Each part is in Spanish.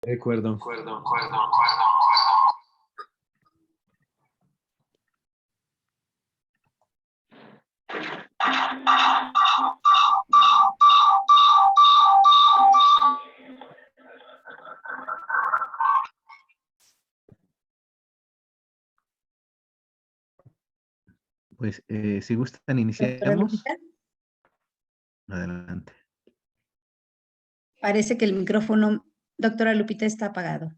De acuerdo. Pues si gustan, Doctora iniciamos. Lupita, Adelante. parece que el micrófono, doctora Lupita, está apagado.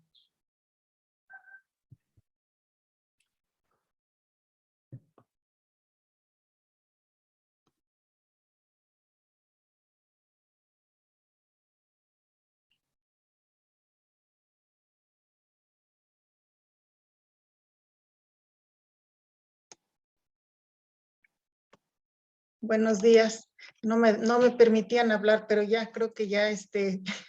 Buenos días. No me permitían hablar, pero ya creo que ya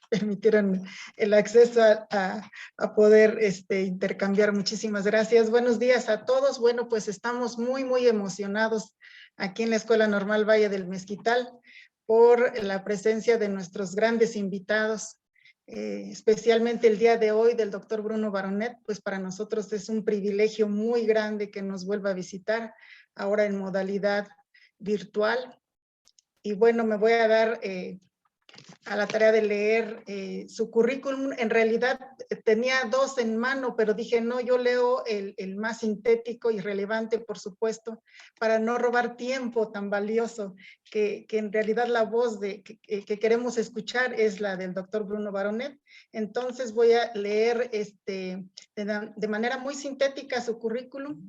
permitieron el acceso a poder intercambiar. Muchísimas gracias. Buenos días a todos. Bueno, pues estamos muy emocionados aquí en la Escuela Normal Valle del Mezquital por la presencia de nuestros grandes invitados, especialmente el día de hoy del doctor Bruno Baronet. Pues para nosotros es un privilegio muy grande que nos vuelva a visitar ahora en modalidad virtual. Y bueno, me voy a dar a la tarea de leer su currículum. En realidad tenía dos en mano, pero dije, no, yo leo el más sintético y relevante, por supuesto, para no robar tiempo tan valioso, que en realidad la voz que queremos escuchar es la del doctor Bruno Baronet. Entonces voy a leer de manera muy sintética su currículum.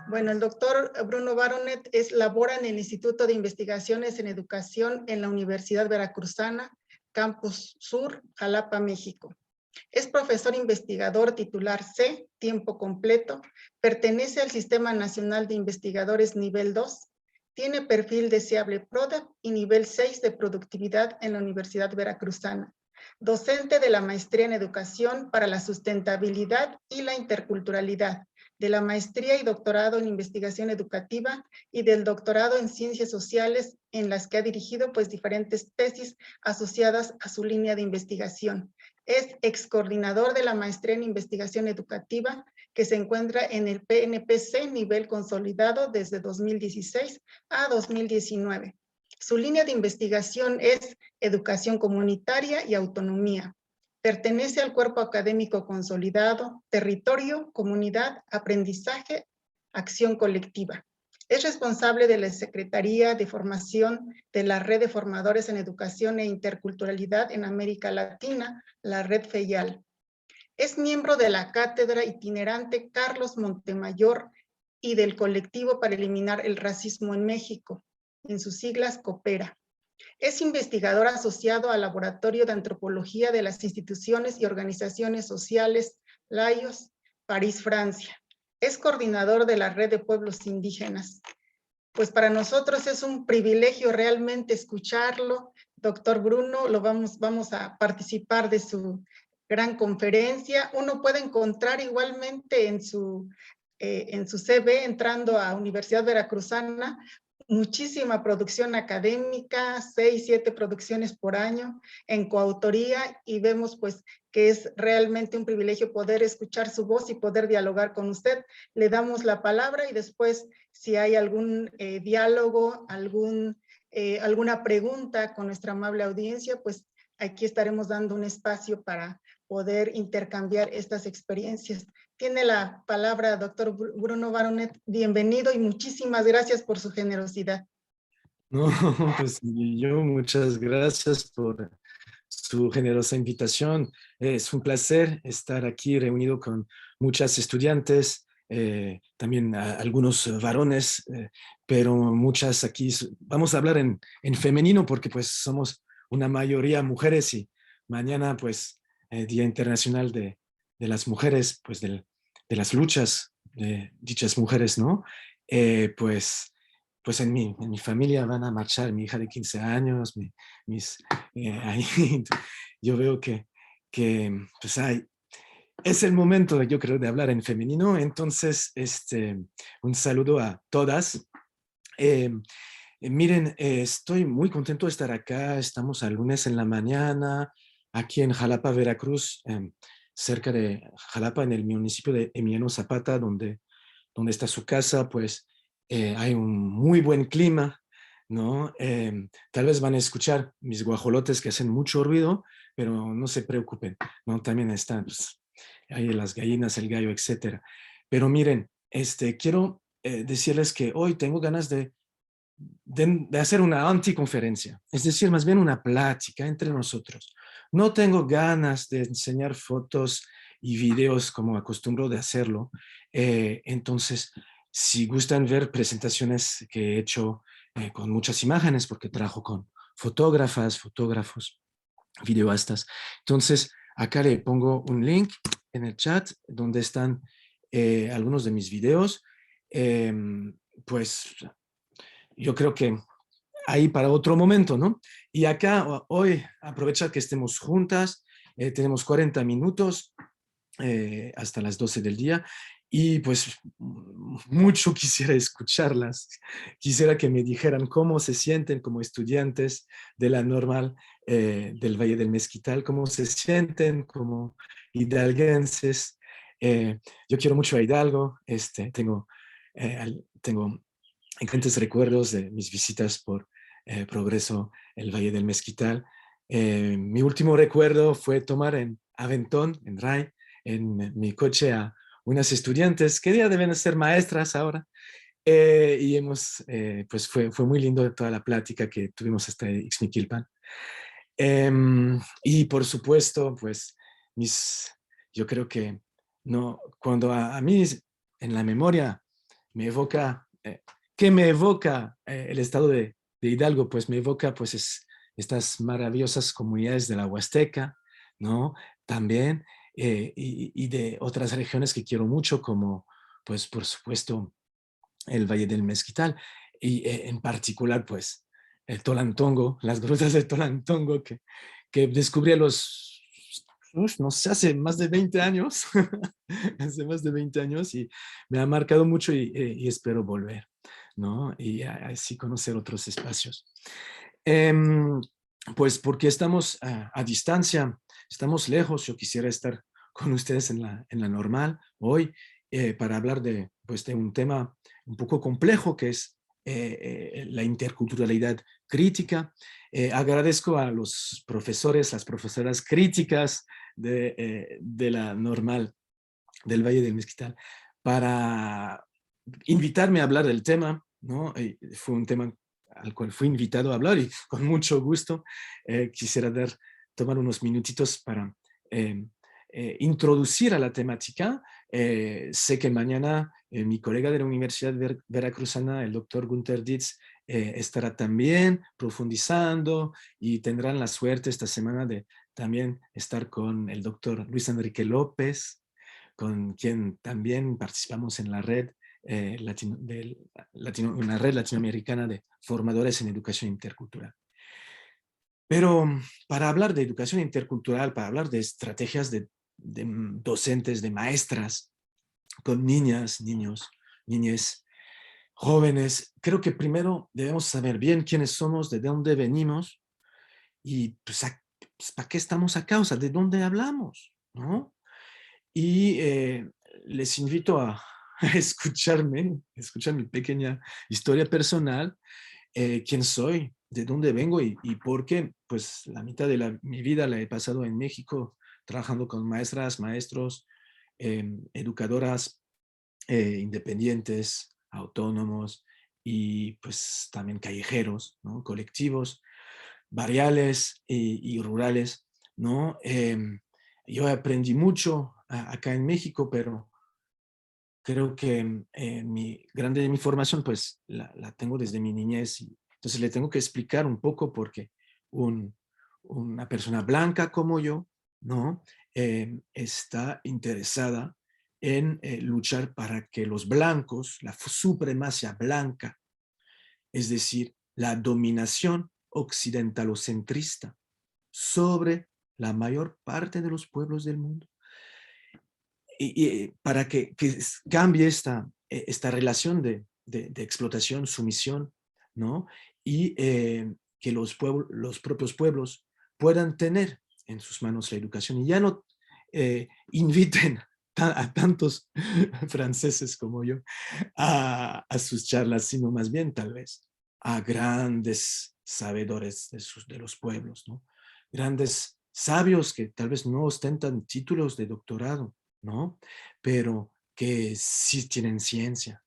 Bueno, el doctor Bruno Baronet labora en el Instituto de Investigaciones en Educación en la Universidad Veracruzana, Campus Sur, Jalapa, México. Es profesor investigador titular C, tiempo completo, pertenece al Sistema Nacional de Investigadores nivel 2, tiene perfil deseable PRODAP y nivel 6 de productividad en la Universidad Veracruzana. Docente de la Maestría en Educación para la Sustentabilidad y la Interculturalidad, de la maestría y doctorado en investigación educativa y del doctorado en ciencias sociales, en las que ha dirigido pues diferentes tesis asociadas a su línea de investigación. Es excoordinador de la maestría en investigación educativa, que se encuentra en el PNPC nivel consolidado desde 2016 a 2019. Su línea de investigación es educación comunitaria y autonomía. Pertenece al cuerpo académico consolidado, territorio, comunidad, aprendizaje, acción colectiva. Es responsable de la Secretaría de Formación de la Red de Formadores en Educación e Interculturalidad en América Latina, la Red FEIAL. Es miembro de la cátedra itinerante Carlos Montemayor y del colectivo para eliminar el racismo en México, en sus siglas COPERA. Es investigador asociado al Laboratorio de Antropología de las Instituciones y Organizaciones Sociales, LAIOS, París, Francia. Es coordinador de la Red de Pueblos Indígenas. Pues para nosotros es un privilegio realmente escucharlo. Doctor Bruno, vamos a participar de su gran conferencia. Uno puede encontrar igualmente en su CV, entrando a Universidad Veracruzana, muchísima producción académica, 6, 7 producciones por año en coautoría, y vemos pues que es realmente un privilegio poder escuchar su voz y poder dialogar con usted. Le damos la palabra y después, si hay algún diálogo, alguna pregunta con nuestra amable audiencia, pues aquí estaremos dando un espacio para poder intercambiar estas experiencias. Tiene la palabra doctor Bruno Baronet. Bienvenido y muchísimas gracias por su generosidad. No, pues yo muchas gracias por su generosa invitación. Es un placer estar aquí reunido con muchas estudiantes, también algunos varones, pero muchas aquí. Vamos a hablar en femenino porque pues somos una mayoría mujeres y mañana pues Día Internacional de las Mujeres, pues de las luchas de dichas mujeres, ¿no? Pues en mi familia van a marchar mi hija de 15 años, ahí yo veo que pues es el momento, yo creo, de hablar en femenino. Entonces, un saludo a todas. Miren, estoy muy contento de estar acá. Estamos al lunes en la mañana, aquí en Jalapa, Veracruz. cerca de Jalapa, en el municipio de Emiliano Zapata, donde está su casa, pues hay un muy buen clima, ¿no? Tal vez van a escuchar mis guajolotes que hacen mucho ruido, pero no se preocupen, ¿no? También están, pues, hay las gallinas, el gallo, etcétera. Pero miren, quiero decirles que hoy tengo ganas de hacer una anticonferencia, es decir, más bien una plática entre nosotros. No tengo ganas de enseñar fotos y videos como acostumbro de hacerlo. Entonces, si gustan ver presentaciones que he hecho con muchas imágenes, porque trabajo con fotógrafas, fotógrafos, videoastas. Entonces, acá le pongo un link en el chat donde están algunos de mis videos. Pues yo creo que ahí para otro momento, ¿no? Y acá hoy, aprovechar que estemos juntas, tenemos 40 minutos hasta las 12 del día y pues mucho quisiera escucharlas, quisiera que me dijeran cómo se sienten como estudiantes de la normal del Valle del Mezquital, cómo se sienten como hidalguenses. Yo quiero mucho a Hidalgo, tengo excelentes recuerdos de mis visitas por Progreso, el Valle del Mezquital. Mi último recuerdo fue tomar en Aventón, en RAI, en mi coche a unas estudiantes que ya deben ser maestras ahora. Y pues fue muy lindo toda la plática que tuvimos hasta Ixmiquilpan. Y por supuesto, pues yo creo que no, cuando a mí en la memoria me evoca, ¿qué me evoca el estado de Hidalgo? Pues me evoca pues estas maravillosas comunidades de la Huasteca, ¿no? También, y de otras regiones que quiero mucho, como pues por supuesto el Valle del Mezquital, y en particular pues el Tolantongo, las grutas de Tolantongo que descubrí no sé, hace más de 20 años, hace más de 20 años y me ha marcado mucho y espero volver, ¿no? Y así conocer otros espacios. Em, pues porque estamos a distancia, estamos lejos, yo quisiera estar con ustedes en la normal hoy para hablar pues, de un tema un poco complejo que es la interculturalidad crítica. Agradezco a los profesores, las profesoras críticas de la normal del Valle del Mezquital para invitarme a hablar del tema, ¿no? Fue un tema al cual fui invitado a hablar y con mucho gusto quisiera tomar unos minutitos para introducir a la temática. Sé que mañana mi colega de la Universidad Veracruzana, el doctor Gunther Dietz, estará también profundizando y tendrán la suerte esta semana de también estar con el doctor Luis Enrique López, con quien también participamos en la red, una red latinoamericana de formadores en educación intercultural. Pero para hablar de educación intercultural, para hablar de estrategias de docentes, de maestras, con niñas, niños, niñez, jóvenes, creo que primero debemos saber bien quiénes somos, de dónde venimos y pues, ¿para qué estamos acá? O sea, ¿de dónde hablamos? ¿No? Y les invito a escuchar mi pequeña historia personal, quién soy, de dónde vengo y por qué. Pues la mitad de mi vida la he pasado en México trabajando con maestras, maestros, educadoras independientes, autónomos y pues también callejeros, ¿no? Colectivos, barriales y rurales, ¿no? Yo aprendí mucho acá en México, pero creo que grande de mi formación pues la tengo desde mi niñez y entonces le tengo que explicar un poco porque una persona blanca como yo, ¿no? Está interesada en luchar para que los blancos, la supremacía blanca, es decir, la dominación occidentalocentrista sobre la mayor parte de los pueblos del mundo, y para que cambie esta relación de explotación, sumisión, ¿no? Y que los propios pueblos puedan tener en sus manos la educación y ya no inviten a tantos franceses como yo a sus charlas, sino más bien tal vez a grandes sabedores de los pueblos, ¿no? Grandes sabios que tal vez no ostentan títulos de doctorado, ¿no? Pero que sí tienen ciencia,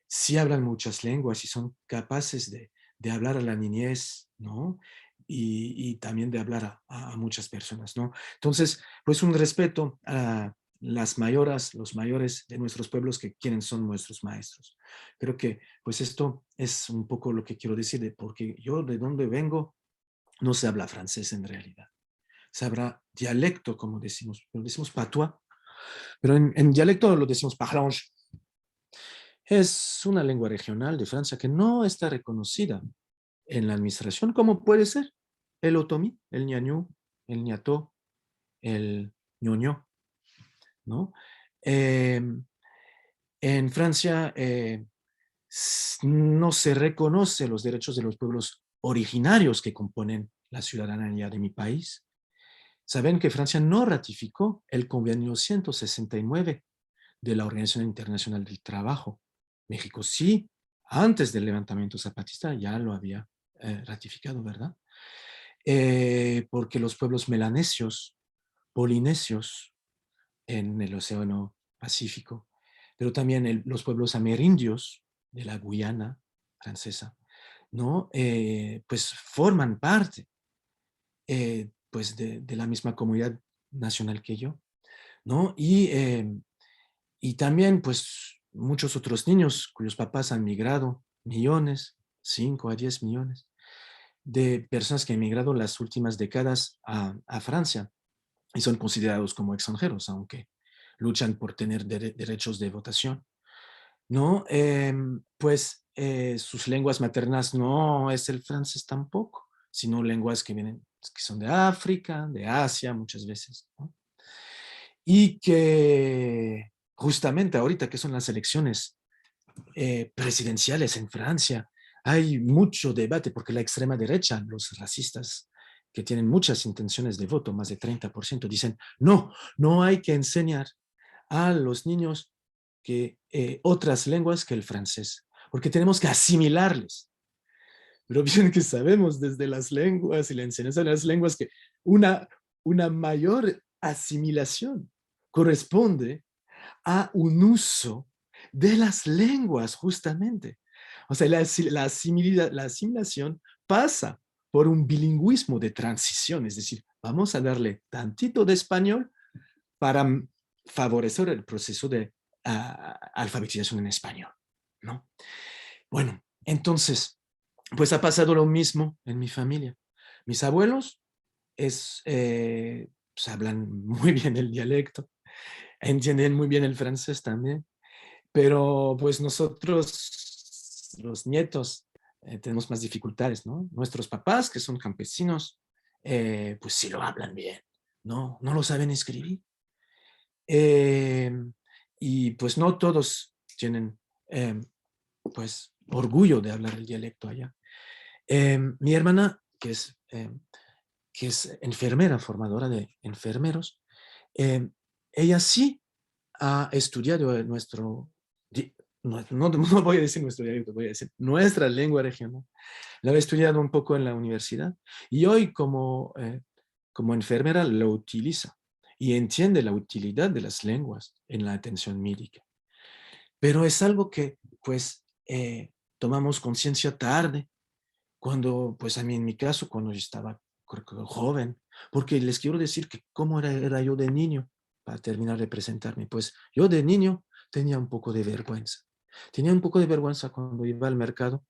sí hablan muchas lenguas y son capaces de hablar a la niñez, ¿no? Y también de hablar a muchas personas, ¿no? Entonces, pues un respeto a las mayoras, los mayores de nuestros pueblos, que quienes son nuestros maestros. Creo que pues esto es un poco lo que quiero decir, porque yo de donde vengo no se habla francés en realidad. Se habla dialecto, como decimos, lo decimos patois, pero en dialecto lo decimos parlange. Es una lengua regional de Francia que no está reconocida en la administración, como puede ser el otomí, el ñañú, el ñató, el ñoñó, ¿no? Eh, en Francia no se reconoce los derechos de los pueblos originarios que componen la ciudadanía de mi país. Saben que Francia no ratificó el convenio 169 de la Organización Internacional del Trabajo. México sí, antes del levantamiento zapatista ya lo había ratificado, ¿verdad? Porque los pueblos melanesios, polinesios en el Océano Pacífico, pero también los pueblos amerindios de la Guyana francesa, ¿no? Pues forman parte pues de la misma comunidad nacional que yo, ¿no? Y también, pues, muchos otros niños cuyos papás han migrado, millones, 5 a 10 millones, de personas que han migrado las últimas décadas a Francia y son considerados como extranjeros, aunque luchan por tener derechos de votación, ¿no? Pues sus lenguas maternas no es el francés tampoco, sino lenguas que son de África, de Asia muchas veces, ¿no? Y que justamente ahorita que son las elecciones presidenciales en Francia, hay mucho debate porque la extrema derecha, los racistas que tienen muchas intenciones de voto, más de 30%, dicen, no, no hay que enseñar a los niños que otras lenguas que el francés, porque tenemos que asimilarles. Pero bien que sabemos desde las lenguas y la enseñanza de las lenguas que una, una mayor asimilación corresponde a un uso de las lenguas, justamente. O sea, la asimilación pasa por un bilingüismo de transición, es decir, vamos a darle tantito de español para favorecer el proceso de alfabetización en español, ¿no? Bueno, entonces, pues ha pasado lo mismo en mi familia. Mis abuelos pues hablan muy bien el dialecto, entienden muy bien el francés también, pero pues nosotros, los nietos, tenemos más dificultades, ¿no? Nuestros papás, que son campesinos, pues sí lo hablan bien, ¿no? No lo saben escribir. Eh, y pues no todos tienen, pues, orgullo de hablar el dialecto allá. Mi hermana, que es enfermera, formadora de enfermeros, ella sí ha estudiado no voy a decir nuestro dialecto, voy a decir nuestra lengua regional. La he estudiado un poco en la universidad y hoy como enfermera lo utiliza y entiende la utilidad de las lenguas en la atención médica. Pero es algo que pues tomamos conciencia tarde, cuando pues a mí en mi caso, cuando yo estaba creo que joven, porque les quiero decir que cómo era yo de niño, para terminar de presentarme, pues yo de niño tenía un poco de vergüenza. Tenía un poco de vergüenza cuando iba al mercado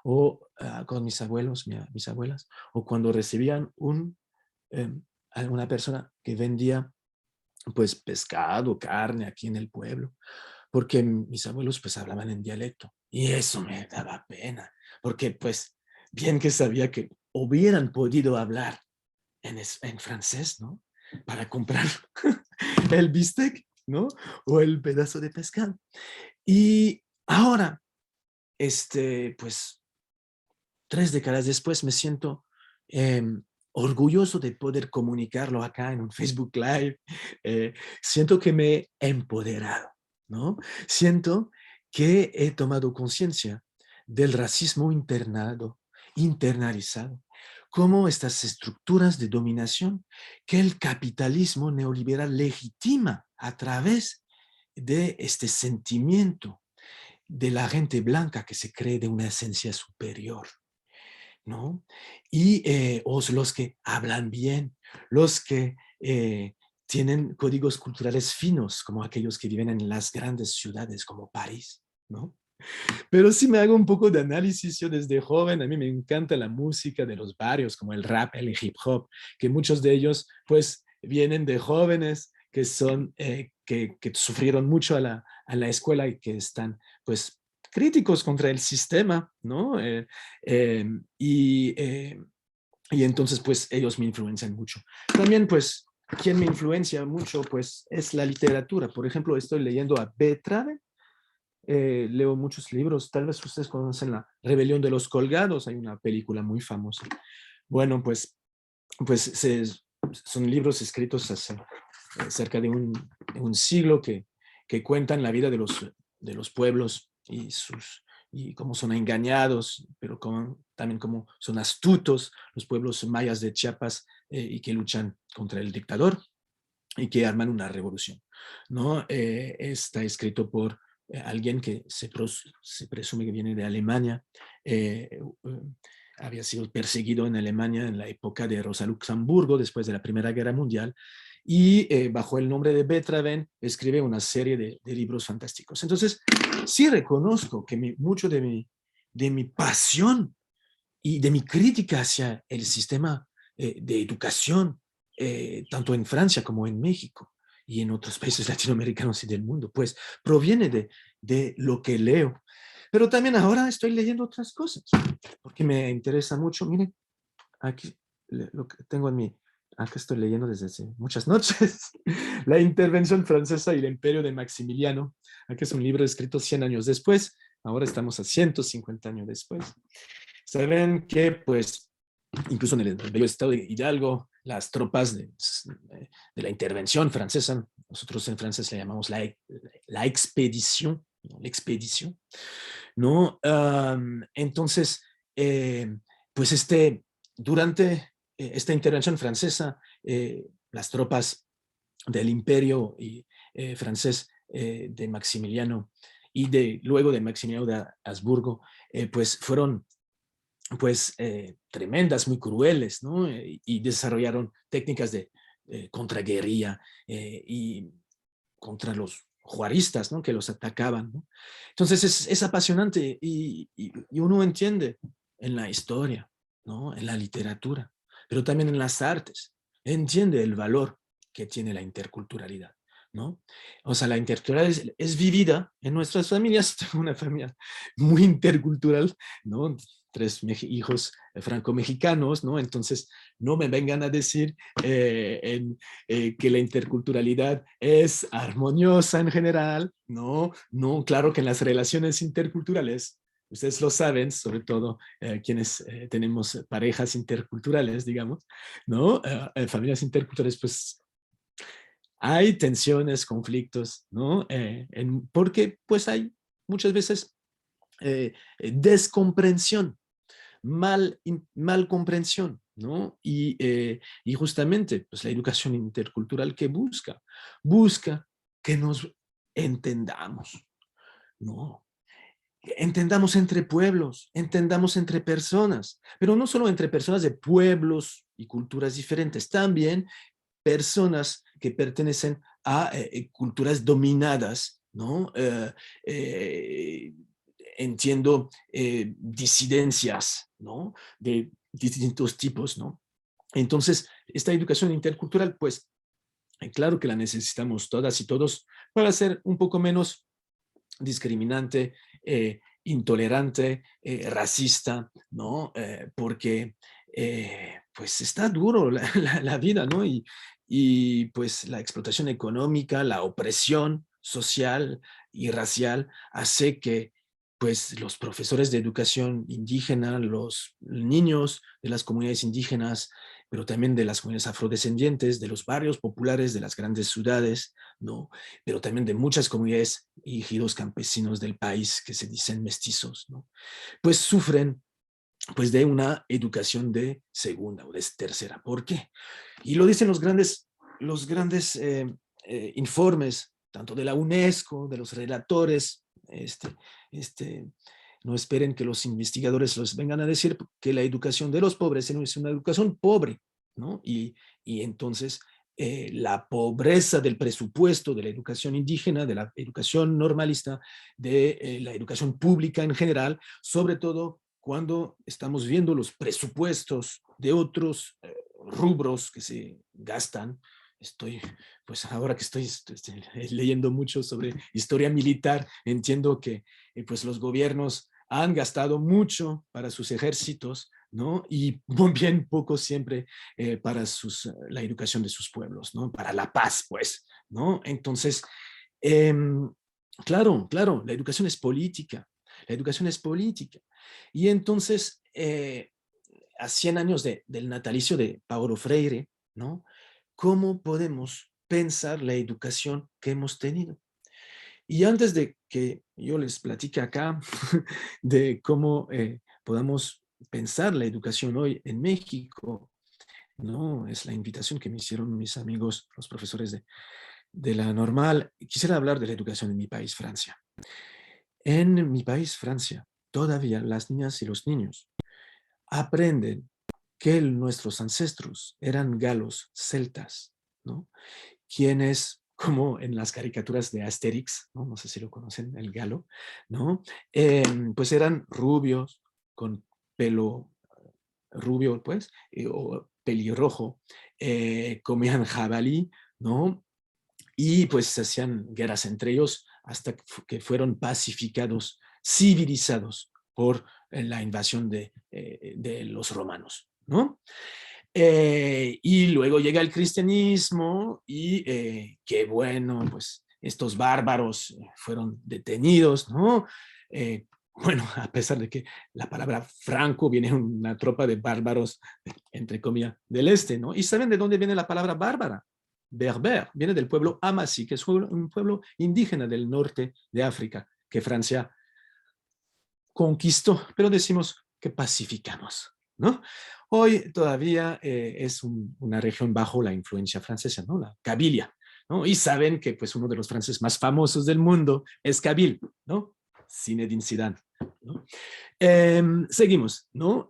o con mis abuelos, mis abuelas, o cuando recibían alguna persona que vendía pues pescado, carne aquí en el pueblo, porque mis abuelos pues hablaban en dialecto y eso me daba pena, porque pues bien que sabía que hubieran podido hablar en francés, ¿no? Para comprar el bistec, ¿no? O el pedazo de pescado. Y ahora, pues 3 décadas después me siento orgulloso de poder comunicarlo acá en un Facebook Live. Siento que me he empoderado, ¿no? Siento que he tomado conciencia del racismo internalizado, como estas estructuras de dominación que el capitalismo neoliberal legitima a través de este sentimiento de la gente blanca que se cree de una esencia superior, ¿no? Y los que hablan bien, los que tienen códigos culturales finos, como aquellos que viven en las grandes ciudades como París, ¿no? Pero sí me hago un poco de análisis. Yo desde joven, a mí me encanta la música de los barrios, como el rap, el hip hop, que muchos de ellos pues vienen de jóvenes que son, que sufrieron mucho a la escuela y que están pues críticos contra el sistema, ¿no? Eh, y, eh, y entonces pues ellos me influencian mucho. También pues quien me influencia mucho pues es la literatura. Por ejemplo, estoy leyendo a Beethoven. Leo muchos libros, tal vez ustedes conocen La Rebelión de los Colgados, hay una película muy famosa. Bueno, son libros escritos hace cerca de un siglo que cuentan la vida de los pueblos y cómo son engañados, pero también cómo son astutos los pueblos mayas de Chiapas y que luchan contra el dictador y que arman una revolución, ¿no? Está escrito por alguien que se presume que viene de Alemania, había sido perseguido en Alemania en la época de Rosa Luxemburgo, después de la Primera Guerra Mundial, y bajo el nombre de Beethoven escribe una serie de libros fantásticos. Entonces, sí reconozco que mucho de mi pasión y de mi crítica hacia el sistema de educación, tanto en Francia como en México y en otros países latinoamericanos y del mundo, pues proviene de lo que leo. Pero también ahora estoy leyendo otras cosas, porque me interesa mucho. Miren, aquí lo que tengo en mi... Acá estoy leyendo desde hace muchas noches. La intervención francesa y el imperio de Maximiliano. Aquí es un libro escrito 100 años después. Ahora estamos a 150 años después. Saben que, pues, incluso en el bello estado de Hidalgo, las tropas de la intervención francesa, nosotros en francés le llamamos la expedición, ¿no? Entonces, pues durante esta intervención francesa, las tropas del imperio francés de Maximiliano y luego de Maximiliano de Habsburgo, pues fueron pues tremendas, muy crueles, ¿no? Y desarrollaron técnicas de contraguerrilla y contra los juaristas, ¿no? Que los atacaban, ¿no? Entonces es apasionante y uno entiende en la historia, ¿no? En la literatura, pero también en las artes, entiende el valor que tiene la interculturalidad, ¿no? O sea, la interculturalidad es vivida en nuestras familias. Tengo una familia muy intercultural, ¿no? 3 hijos franco-mexicanos, ¿no? Entonces, no me vengan a decir que la interculturalidad es armoniosa en general, ¿no? No, claro que en las relaciones interculturales, ustedes lo saben, sobre todo quienes tenemos parejas interculturales, digamos, ¿no? Familias interculturales, pues hay tensiones, conflictos, ¿no? Porque pues hay muchas veces descomprensión, mal comprensión, ¿no? Y justamente, pues la educación intercultural que busca que nos entendamos, ¿no? Entendamos entre pueblos, entendamos entre personas, pero no solo entre personas de pueblos y culturas diferentes, también personas que pertenecen a culturas dominadas, ¿no? Entiendo disidencias, ¿no? De distintos tipos, ¿no? Entonces, esta educación intercultural, pues, claro que la necesitamos todas y todos para ser un poco menos discriminante, intolerante, racista, ¿no? Porque, pues, está duro la vida, ¿no? Y, pues, la explotación económica, la opresión social y racial hace que pues los profesores de educación indígena, los niños de las comunidades indígenas, pero también de las comunidades afrodescendientes, de los barrios populares de las grandes ciudades, ¿no? Pero también de muchas comunidades y ejidos campesinos del país que se dicen mestizos, ¿no? Pues sufren pues de una educación de segunda o de tercera. ¿Por qué? Y lo dicen los grandes informes, tanto de la UNESCO, de los relatores, no esperen que los investigadores los vengan a decir que la educación de los pobres es una educación pobre, ¿no? Y entonces la pobreza del presupuesto de la educación indígena, de la educación normalista, de la educación pública en general, sobre todo cuando estamos viendo los presupuestos de otros rubros que se gastan. Pues ahora que estoy leyendo mucho sobre historia militar, entiendo que pues los gobiernos han gastado mucho para sus ejércitos, ¿no? Y bien poco siempre para la educación de sus pueblos, ¿no? Para la paz, pues, ¿no? Entonces, claro, la educación es política. La educación es política. Y entonces, a 100 años del natalicio de Paulo Freire, ¿no? ¿Cómo podemos pensar la educación que hemos tenido? Y antes de que yo les platique acá de cómo podamos pensar la educación hoy en México, ¿no? Es la invitación que me hicieron mis amigos, los profesores de la normal. Quisiera hablar de la educación en mi país, Francia. En mi país, Francia, todavía las niñas y los niños aprenden que nuestros ancestros eran galos, celtas, ¿no? Quienes, como en las caricaturas de Asterix, ¿no? No sé si lo conocen, el galo, ¿no? Pues eran rubios, con pelo rubio, pues, o pelirrojo, comían jabalí, ¿no? Y pues hacían guerras entre ellos hasta que fueron pacificados, civilizados por la invasión de los romanos, ¿no? Y luego llega el cristianismo y qué bueno, pues estos bárbaros fueron detenidos, ¿no? Bueno, a pesar de que la palabra franco viene de una tropa de bárbaros, entre comillas, del este, ¿no? ¿Y saben de dónde viene la palabra bárbara? Berber, viene del pueblo Amazigh, que es un pueblo indígena del norte de África, que Francia conquistó, pero decimos que pacificamos, ¿no? Hoy todavía es una región bajo la influencia francesa, ¿no? La Cabilia, ¿no? Y saben que pues uno de los franceses más famosos del mundo es Kabil, ¿no? Zinedine Zidane, ¿no? Seguimos, ¿no?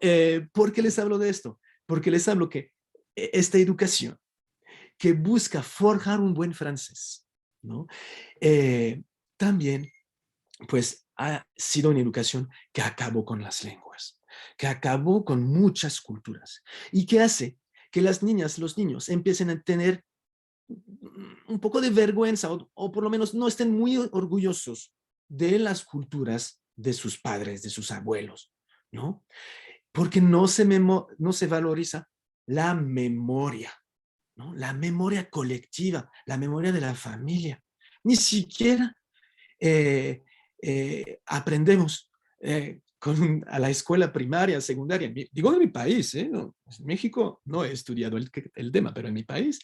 ¿Por qué les hablo de esto? Porque les hablo que esta educación que busca forjar un buen francés, ¿no? También, pues, ha sido una educación que acabó con las lenguas, que acabó con muchas culturas y que hace que las niñas, los niños empiecen a tener un poco de vergüenza o por lo menos no estén muy orgullosos de las culturas de sus padres, de sus abuelos, ¿no? Porque no se valoriza la memoria, ¿no? La memoria colectiva, la memoria de la familia. Ni siquiera aprendemos a la escuela primaria, secundaria. Digo en mi país, no, en México no he estudiado el tema, pero en mi país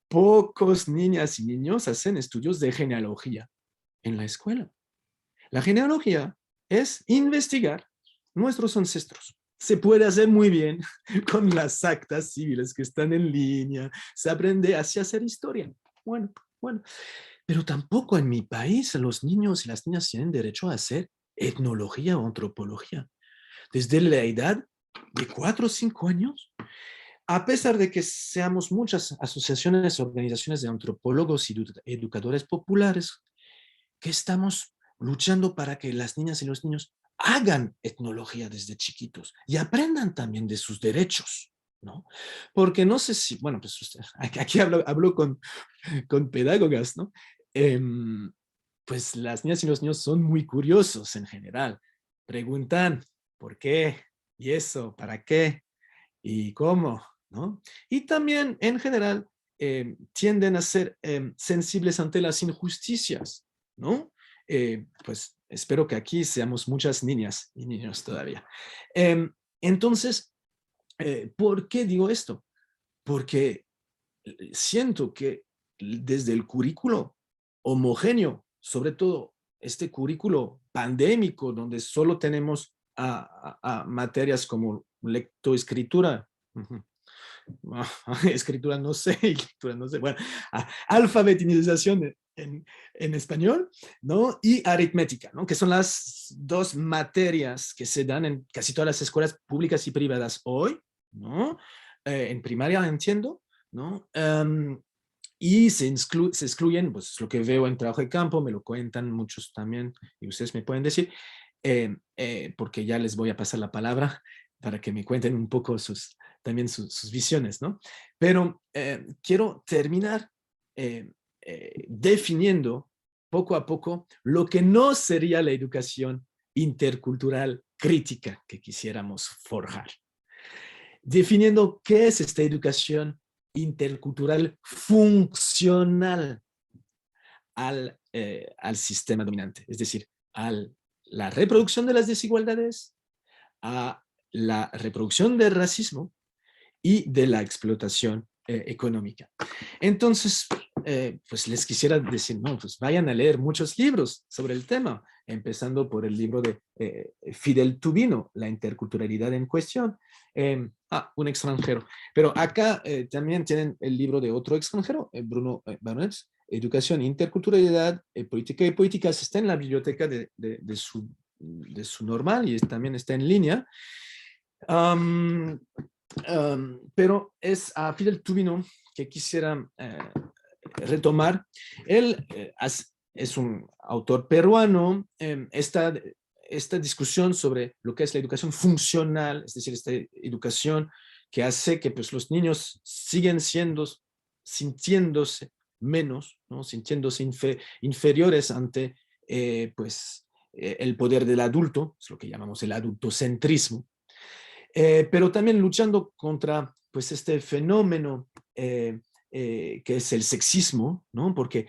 pocos niñas y niños hacen estudios de genealogía en la escuela. La genealogía es investigar nuestros ancestros. Se puede hacer muy bien con las actas civiles que están en línea. Se aprende así a hacer historia. Bueno, pero tampoco en mi país los niños y las niñas tienen derecho a hacer etnología o antropología. Desde la edad de 4 o 5 años, a pesar de que seamos muchas asociaciones, organizaciones de antropólogos y educadores populares, que estamos luchando para que las niñas y los niños hagan etnología desde chiquitos y aprendan también de sus derechos, ¿no? Porque no sé si, bueno, pues aquí hablo con pedagogas, ¿no? Pues las niñas y los niños son muy curiosos en general. Preguntan, ¿por qué? ¿Y eso? ¿Para qué? ¿Y cómo? ¿No? Y también, en general, tienden a ser sensibles ante las injusticias, ¿no? Pues espero que aquí seamos muchas niñas y niños todavía. Entonces, ¿por qué digo esto? porque siento que desde el currículo homogéneo, sobre todo este currículo pandémico, donde solo tenemos a materias como lectoescritura, escritura no sé, lectura no sé, bueno, alfabetización en español, ¿no? Y aritmética, ¿no? Que son las dos materias que se dan en casi todas las escuelas públicas y privadas hoy, ¿no? En primaria entiendo, ¿no? Y se excluyen, pues lo que veo en trabajo de campo, me lo cuentan muchos también, y ustedes me pueden decir, porque ya les voy a pasar la palabra para que me cuenten un poco también sus visiones, ¿no? Pero quiero terminar definiendo poco a poco lo que no sería la educación intercultural crítica que quisiéramos forjar. Definiendo qué es esta educación intercultural funcional al sistema dominante, es decir, a la reproducción de las desigualdades, a la reproducción del racismo y de la explotación económica. Entonces, pues les quisiera decir, no, pues vayan a leer muchos libros sobre el tema, empezando por el libro de Fidel Tubino, La interculturalidad en cuestión. Un extranjero. Pero acá también tienen el libro de otro extranjero, Bruno Baronet, Educación, Interculturalidad, Política y Políticas. Está en la biblioteca de su normal y también está en línea. Pero es a Fidel Tubino que quisiera retomar. Él es un autor peruano. Esta discusión sobre lo que es la educación funcional, es decir, esta educación que hace que pues, los niños siguen sintiéndose menos, ¿no? Sintiéndose inferiores ante el poder del adulto, es lo que llamamos el adultocentrismo. Pero también luchando contra pues, este fenómeno que es el sexismo, ¿no? Porque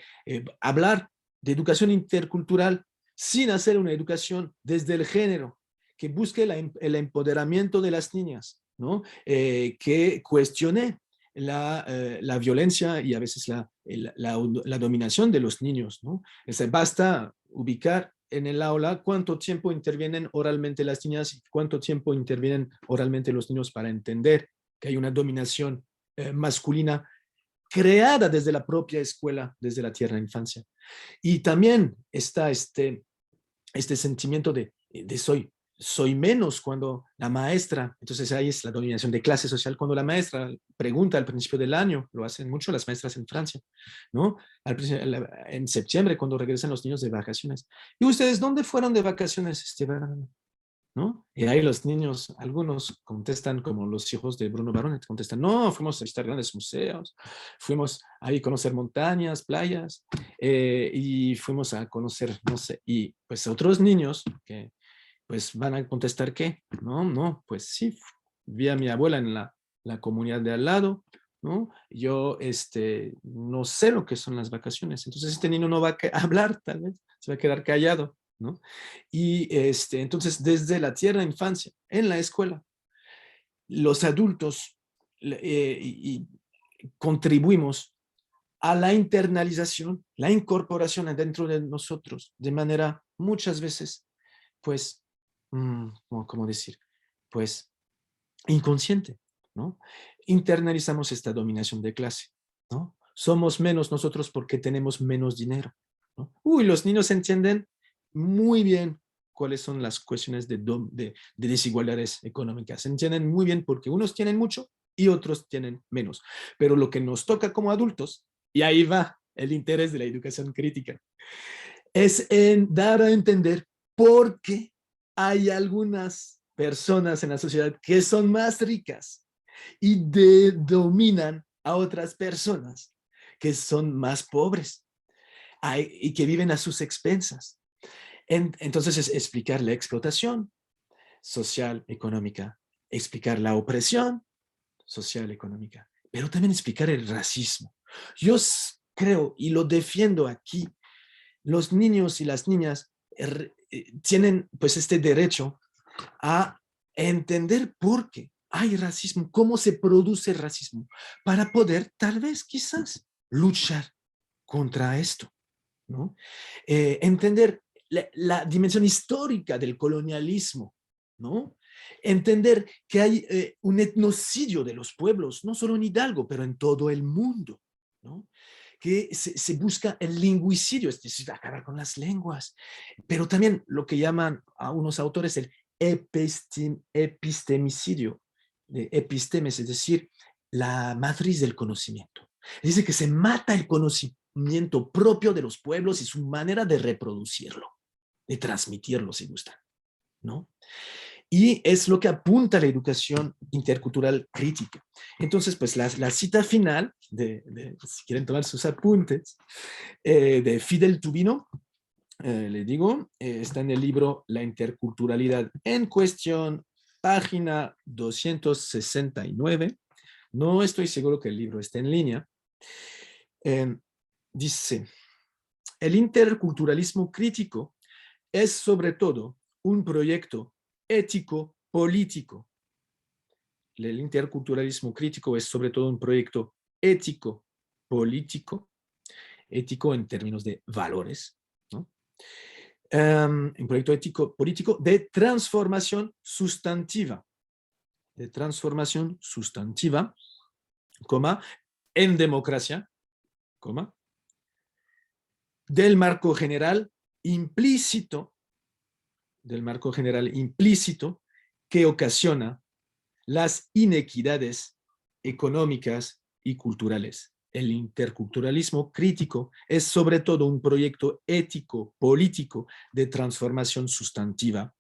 hablar de educación intercultural sin hacer una educación desde el género, que busque el empoderamiento de las niñas, ¿no? Que cuestione la violencia y a veces la dominación de los niños, ¿no? Basta ubicar en el aula cuánto tiempo intervienen oralmente las niñas y cuánto tiempo intervienen oralmente los niños para entender que hay una dominación masculina creada desde la propia escuela, desde la tierna infancia. Y también está este sentimiento de soy menos cuando la maestra, entonces ahí es la dominación de clase social, cuando la maestra pregunta al principio del año, lo hacen mucho las maestras en Francia, ¿no? En septiembre, cuando regresan los niños de vacaciones. ¿Y ustedes dónde fueron de vacaciones este verano? ¿No? Y ahí los niños, algunos contestan como los hijos de Bruno Baronet, contestan, no, fuimos a visitar grandes museos, fuimos ahí a conocer montañas, playas, y fuimos a conocer, no sé, y pues otros niños que pues van a contestar ¿qué? No, pues sí, vi a mi abuela en la comunidad de al lado, ¿no? Yo no sé lo que son las vacaciones, entonces este niño no va a hablar, tal vez, se va a quedar callado, ¿no? Y entonces desde la tierna infancia, en la escuela, los adultos contribuimos a la internalización, la incorporación dentro de nosotros, de manera muchas veces, pues, ¿cómo decir? Pues inconsciente, ¿no? Internalizamos esta dominación de clase, ¿no? Somos menos nosotros porque tenemos menos dinero, ¿no? Los niños entienden muy bien cuáles son las cuestiones de desigualdades económicas. Entienden muy bien porque unos tienen mucho y otros tienen menos. Pero lo que nos toca como adultos, y ahí va el interés de la educación crítica, es en dar a entender por qué hay algunas personas en la sociedad que son más ricas y dominan a otras personas que son más pobres y que viven a sus expensas. Entonces es explicar la explotación social, económica, explicar la opresión social, económica, pero también explicar el racismo. Yo creo y lo defiendo aquí, los niños y las niñas tienen pues este derecho a entender por qué hay racismo, cómo se produce el racismo, para poder tal vez quizás luchar contra esto, ¿no? Entender la dimensión histórica del colonialismo, ¿no? Entender que hay un etnocidio de los pueblos, no solo en Hidalgo, pero en todo el mundo, ¿no? Que se busca el lingüicidio, es decir, acabar con las lenguas, pero también lo que llaman a unos autores el epistemicidio, de epistemes, es decir, la matriz del conocimiento. Dice que se mata el conocimiento propio de los pueblos y su manera de reproducirlo, de transmitirlo, si gusta, ¿no? Y es lo que apunta la educación intercultural crítica. Entonces, pues la cita final, si quieren tomar sus apuntes, de Fidel Tubino, le digo, está en el libro La interculturalidad en cuestión, página 269. No estoy seguro que el libro esté en línea. Dice, el interculturalismo crítico es sobre todo un proyecto ético-político. El interculturalismo crítico es sobre todo un proyecto ético-político, ético en términos de valores, ¿no? Un proyecto ético-político de transformación sustantiva, coma, en democracia, coma, del marco general implícito que ocasiona las inequidades económicas y culturales. El interculturalismo crítico es sobre todo un proyecto ético-político de transformación sustantiva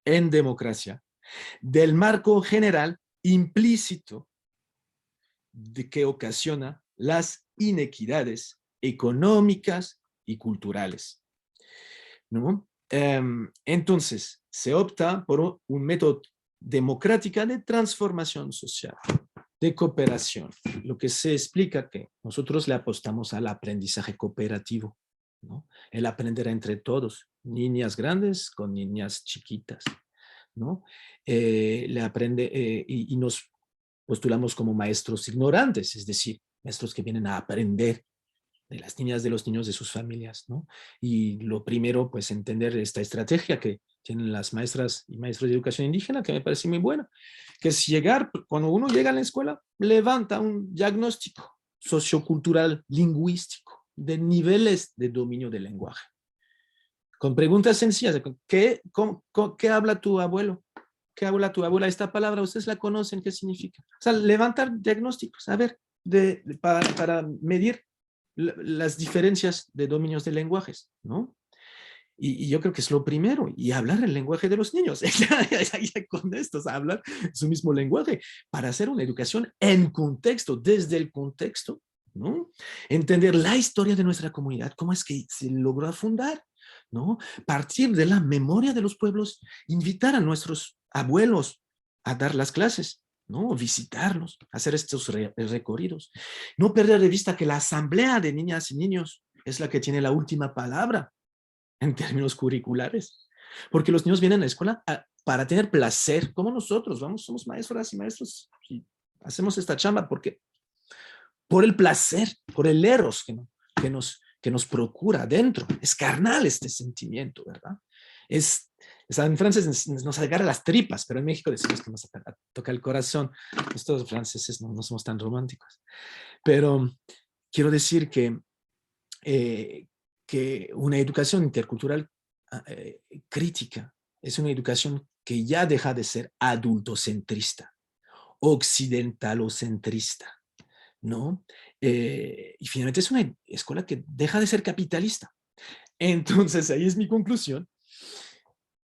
en democracia del marco general implícito que ocasiona las inequidades económicas y culturales, ¿no? Entonces, se opta por un método democrático de transformación social, de cooperación. Lo que se explica que nosotros le apostamos al aprendizaje cooperativo, ¿no? El aprender entre todos, niñas grandes con niñas chiquitas, ¿no? Y nos postulamos como maestros ignorantes, es decir, maestros que vienen a aprender de las niñas, de los niños, de sus familias, ¿no? Y lo primero, pues entender esta estrategia que tienen las maestras y maestros de educación indígena, que me parece muy buena, que es llegar, cuando uno llega a la escuela, levanta un diagnóstico sociocultural, lingüístico, de niveles de dominio del lenguaje. Con preguntas sencillas, ¿qué habla tu abuelo? ¿Qué habla tu abuela? Esta palabra, ¿ustedes la conocen? ¿Qué significa? O sea, levantar diagnósticos, a ver, para medir las diferencias de dominios de lenguajes, ¿no? Y yo creo que es lo primero, y hablar el lenguaje de los niños, con estos, hablar su mismo lenguaje, para hacer una educación en contexto, desde el contexto, ¿no? Entender la historia de nuestra comunidad, cómo es que se logró fundar, ¿no? Partir de la memoria de los pueblos, invitar a nuestros abuelos a dar las clases, ¿no? Visitarlos, hacer estos recorridos. No perder de vista que la asamblea de niñas y niños es la que tiene la última palabra en términos curriculares. Porque los niños vienen a la escuela para tener placer, como nosotros, somos maestras y maestros y hacemos esta chamba porque por el placer, por el eros que nos procura adentro. Es carnal este sentimiento, ¿verdad? En francés nos agarra las tripas, pero en México decimos que nos toca el corazón. Nosotros franceses no somos tan románticos. Pero quiero decir que una educación intercultural crítica es una educación que ya deja de ser adultocentrista, occidentalocentrista, ¿no? Y finalmente es una escuela que deja de ser capitalista. Entonces, ahí es mi conclusión.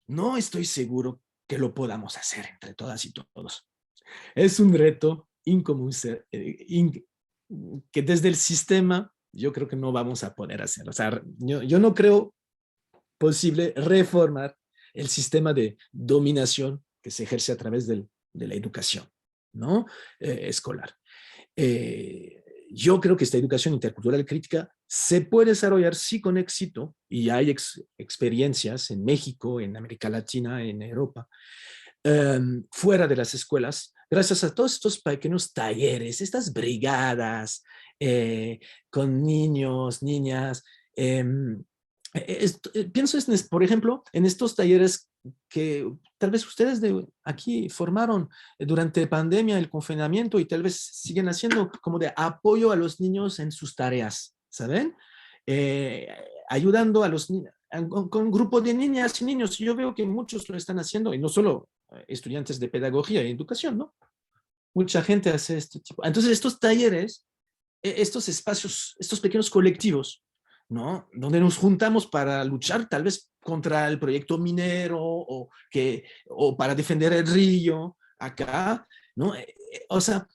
No estoy seguro que lo podamos hacer entre todas y todos. Es un reto incomún que desde el sistema yo creo que no vamos a poder hacerlo. O sea, yo no creo posible reformar el sistema de dominación que se ejerce a través de la educación, ¿no? Escolar. Yo creo que esta educación intercultural crítica se puede desarrollar sí con éxito, y hay experiencias en México, en América Latina, en Europa, fuera de las escuelas, gracias a todos estos pequeños talleres, estas brigadas con niños, niñas, pienso, por ejemplo, en estos talleres que tal vez ustedes de aquí formaron durante pandemia, el confinamiento, y tal vez siguen haciendo como de apoyo a los niños en sus tareas, ¿saben? Ayudando a los niños, con un grupo de niñas y niños. Yo veo que muchos lo están haciendo, y no solo estudiantes de pedagogía y educación, ¿no? Mucha gente hace este tipo. Entonces, estos talleres, estos espacios, estos pequeños colectivos, ¿no? Donde nos juntamos para luchar tal vez contra el proyecto minero o para defender el río acá, ¿no? O sea,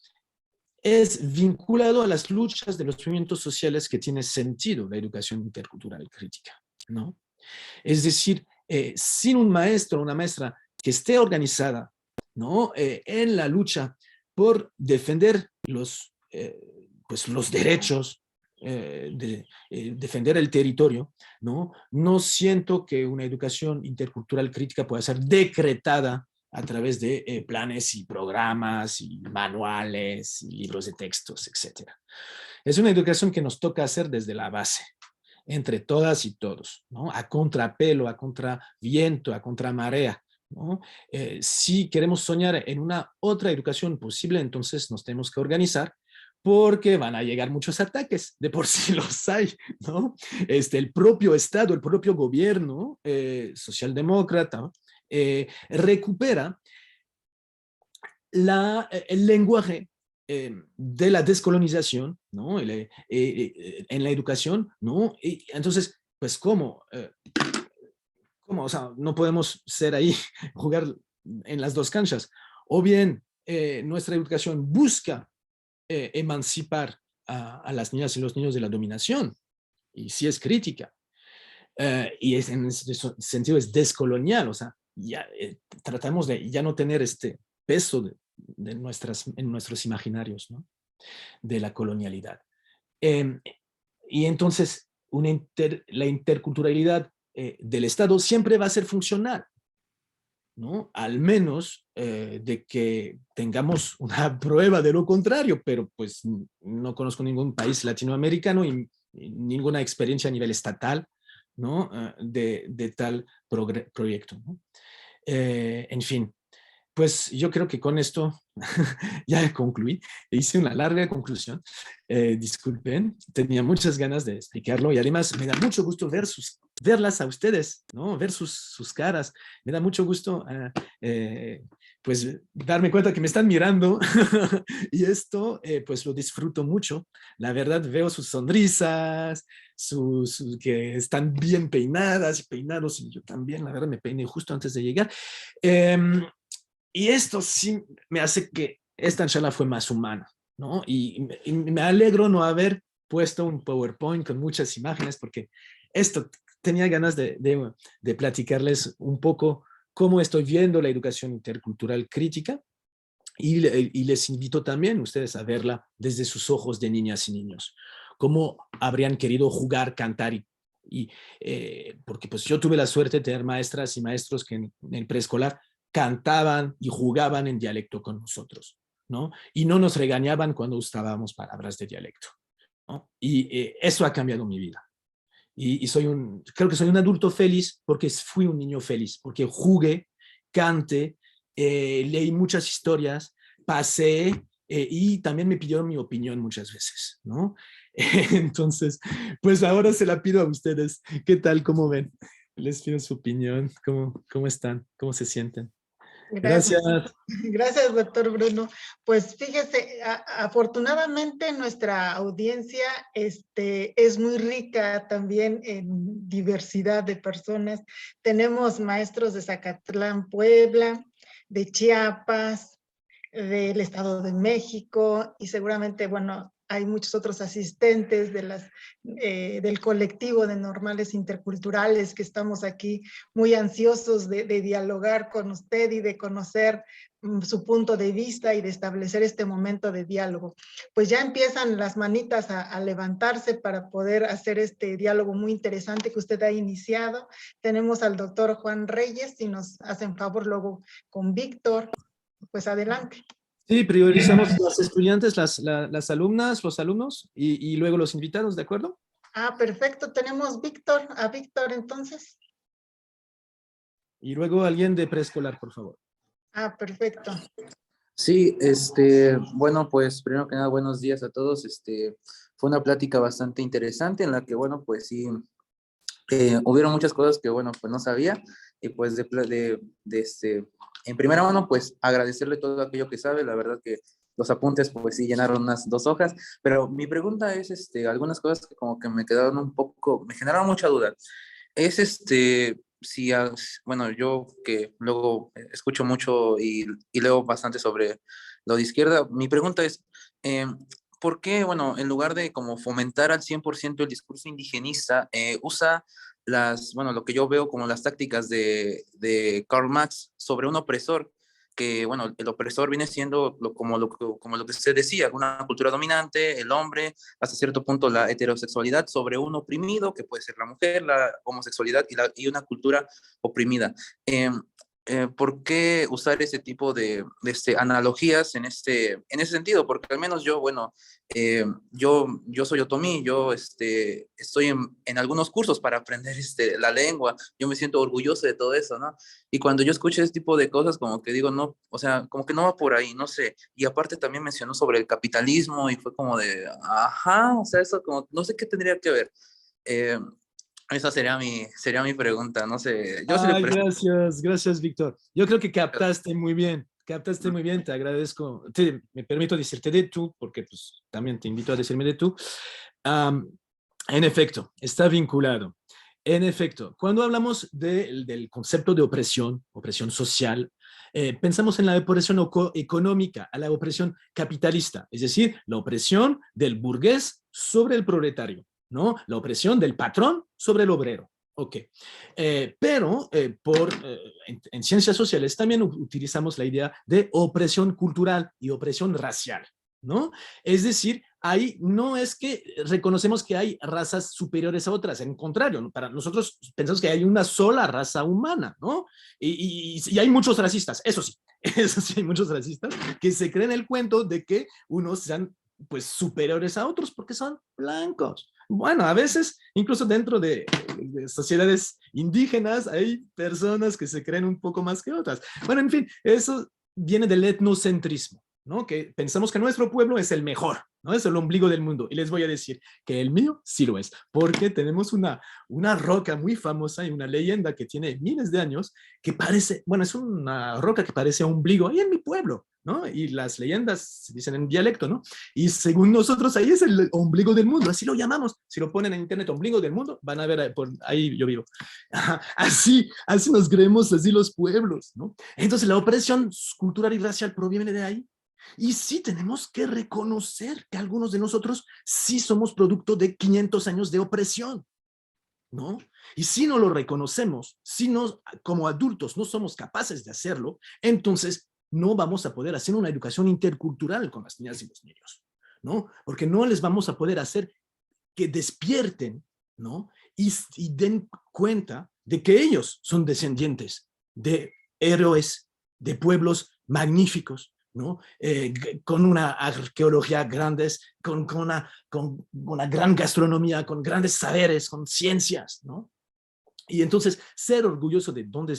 es vinculado a las luchas de los movimientos sociales que tiene sentido la educación intercultural crítica, ¿no? Es decir, sin un maestro o una maestra que esté organizada, ¿no? En la lucha por defender pues los derechos, defender el territorio, ¿no? No siento que una educación intercultural crítica pueda ser decretada a través de planes y programas y manuales y libros de textos, etc. Es una educación que nos toca hacer desde la base, entre todas y todos, ¿no? A contrapelo, a contraviento, a contramarea, ¿no? Si queremos soñar en una otra educación posible, entonces nos tenemos que organizar, porque van a llegar muchos ataques, de por sí los hay, ¿no? El propio Estado, el propio gobierno socialdemócrata recupera el lenguaje de la descolonización, ¿no? En la educación, ¿no? Y entonces, pues, ¿cómo? ¿Cómo? O sea, no podemos ser ahí, jugar en las dos canchas. O bien, nuestra educación busca emancipar a las niñas y los niños de la dominación, y sí es crítica, y en ese sentido es descolonial, o sea, ya tratamos de ya no tener este peso en nuestros imaginarios, ¿no? De la colonialidad. Y entonces la interculturalidad del Estado siempre va a ser funcional, ¿no? Al menos de que tengamos una prueba de lo contrario, pero pues no conozco ningún país latinoamericano y ninguna experiencia a nivel estatal, ¿no? De tal proyecto, ¿no? En fin, pues yo creo que con esto ya concluí. Hice una larga conclusión. Disculpen, tenía muchas ganas de explicarlo y además me da mucho gusto verlas a ustedes, ¿no? Ver sus caras. Me da mucho gusto pues darme cuenta que me están mirando y esto pues lo disfruto mucho. La verdad veo sus sonrisas, que están bien peinadas y peinados, y yo también, la verdad me peiné justo antes de llegar. Y esto sí me hace que esta charla fue más humana, ¿no? Y me alegro no haber puesto un PowerPoint con muchas imágenes, porque esto tenía ganas de platicarles un poco cómo estoy viendo la educación intercultural crítica, y les invito también ustedes a verla desde sus ojos de niñas y niños. Cómo habrían querido jugar, cantar porque pues yo tuve la suerte de tener maestras y maestros que en el preescolar cantaban y jugaban en dialecto con nosotros, ¿no? Y no nos regañaban cuando usábamos palabras de dialecto, ¿no? Y eso ha cambiado mi vida. Y creo que soy un adulto feliz porque fui un niño feliz, porque jugué, canté, leí muchas historias, pasé y también me pidieron mi opinión muchas veces, ¿no? Entonces, pues ahora se la pido a ustedes. ¿Qué tal? ¿Cómo ven? Les pido su opinión. ¿Cómo están? ¿Cómo se sienten? Gracias. Gracias, doctor Bruno. Pues fíjese, afortunadamente nuestra audiencia es muy rica también en diversidad de personas. Tenemos maestros de Zacatlán, Puebla, de Chiapas, del Estado de México, y seguramente, bueno, hay muchos otros asistentes del colectivo de normales interculturales que estamos aquí muy ansiosos de dialogar con usted y de conocer su punto de vista y de establecer este momento de diálogo. Pues ya empiezan las manitas a levantarse para poder hacer este diálogo muy interesante que usted ha iniciado. Tenemos al doctor Juan Reyes, si nos hacen favor luego con Víctor, pues adelante. Sí, priorizamos los estudiantes, las alumnas, los alumnos y luego los invitados, ¿de acuerdo? Ah, perfecto. Tenemos a Víctor entonces. Y luego alguien de preescolar, por favor. Ah, perfecto. Sí, bueno, pues primero que nada, buenos días a todos. Fue una plática bastante interesante en la que, bueno, pues sí, hubieron muchas cosas que, bueno, pues no sabía. Y pues en primera mano, pues agradecerle todo aquello que sabe. La verdad que los apuntes, pues sí, llenaron unas 2 hojas. Pero mi pregunta es, algunas cosas que como que me quedaron un poco, me generaron mucha duda. Es si, bueno, yo que luego escucho mucho y leo bastante sobre lo de izquierda, mi pregunta es, eh, ¿por qué, bueno, en lugar de como fomentar al 100% el discurso indigenista, usa bueno, lo que yo veo como las tácticas de Karl Marx sobre un opresor? Que, bueno, el opresor viene siendo como lo que usted decía, una cultura dominante, el hombre, hasta cierto punto la heterosexualidad sobre un oprimido, que puede ser la mujer, la homosexualidad y una cultura oprimida. ¿Por qué usar ese tipo de analogías en ese sentido? Porque al menos yo, bueno, yo soy otomí, yo estoy en algunos cursos para aprender la lengua, yo me siento orgulloso de todo eso, ¿no? Y cuando yo escucho ese tipo de cosas, como que digo, no, o sea, como que no va por ahí, no sé. Y aparte también mencionó sobre el capitalismo y fue como de, ajá, o sea, eso como, no sé qué tendría que ver. Eh, Esa sería mi pregunta, no sé. Yo sí le Ay, presto. gracias, gracias, Víctor. Yo creo que captaste muy bien, te agradezco. Me permito decirte de tú, porque pues también te invito a decirme de tú. Am, en efecto, está vinculado. En efecto, cuando hablamos del concepto de opresión, opresión social, pensamos en la opresión económica, a la opresión capitalista, es decir, la opresión del burgués sobre el proletario, ¿no? La opresión del patrón sobre el obrero. Ok, en ciencias sociales también utilizamos la idea de opresión cultural y opresión racial, ¿no? Es decir, ahí no es que reconocemos que hay razas superiores a otras, en contrario, ¿no? Para nosotros pensamos que hay una sola raza humana, ¿no? Y hay muchos racistas, eso sí, eso sí, hay muchos racistas que se creen el cuento de que unos sean pues superiores a otros porque son blancos. Bueno, a veces, incluso dentro de sociedades indígenas, hay personas que se creen un poco más que otras. Bueno, en fin, eso viene del etnocentrismo, ¿no? Que pensamos que nuestro pueblo es el mejor, ¿no? Es el ombligo del mundo. Y les voy a decir que el mío sí lo es, porque tenemos una roca muy famosa y una leyenda que tiene miles de años que parece, bueno, es una roca que parece ombligo ahí en mi pueblo, ¿no? Y las leyendas se dicen en dialecto, ¿no? Y según nosotros, ahí es el ombligo del mundo, así lo llamamos. Si lo ponen en internet, ombligo del mundo, van a ver, por ahí yo vivo. Así nos creemos, así los pueblos, ¿no? Entonces la opresión cultural y racial proviene de ahí. Y sí tenemos que reconocer que algunos de nosotros sí somos producto de 500 años de opresión, ¿no? Y si no lo reconocemos, si no, como adultos no somos capaces de hacerlo, entonces no vamos a poder hacer una educación intercultural con las niñas y los niños, ¿no? Porque no les vamos a poder hacer que despierten, ¿no? Y den cuenta de que ellos son descendientes de héroes, de pueblos magníficos, ¿no? Con una arqueología grandes, con una gran gastronomía, con grandes saberes, con ciencias, ¿no? Y entonces ser orgulloso de dónde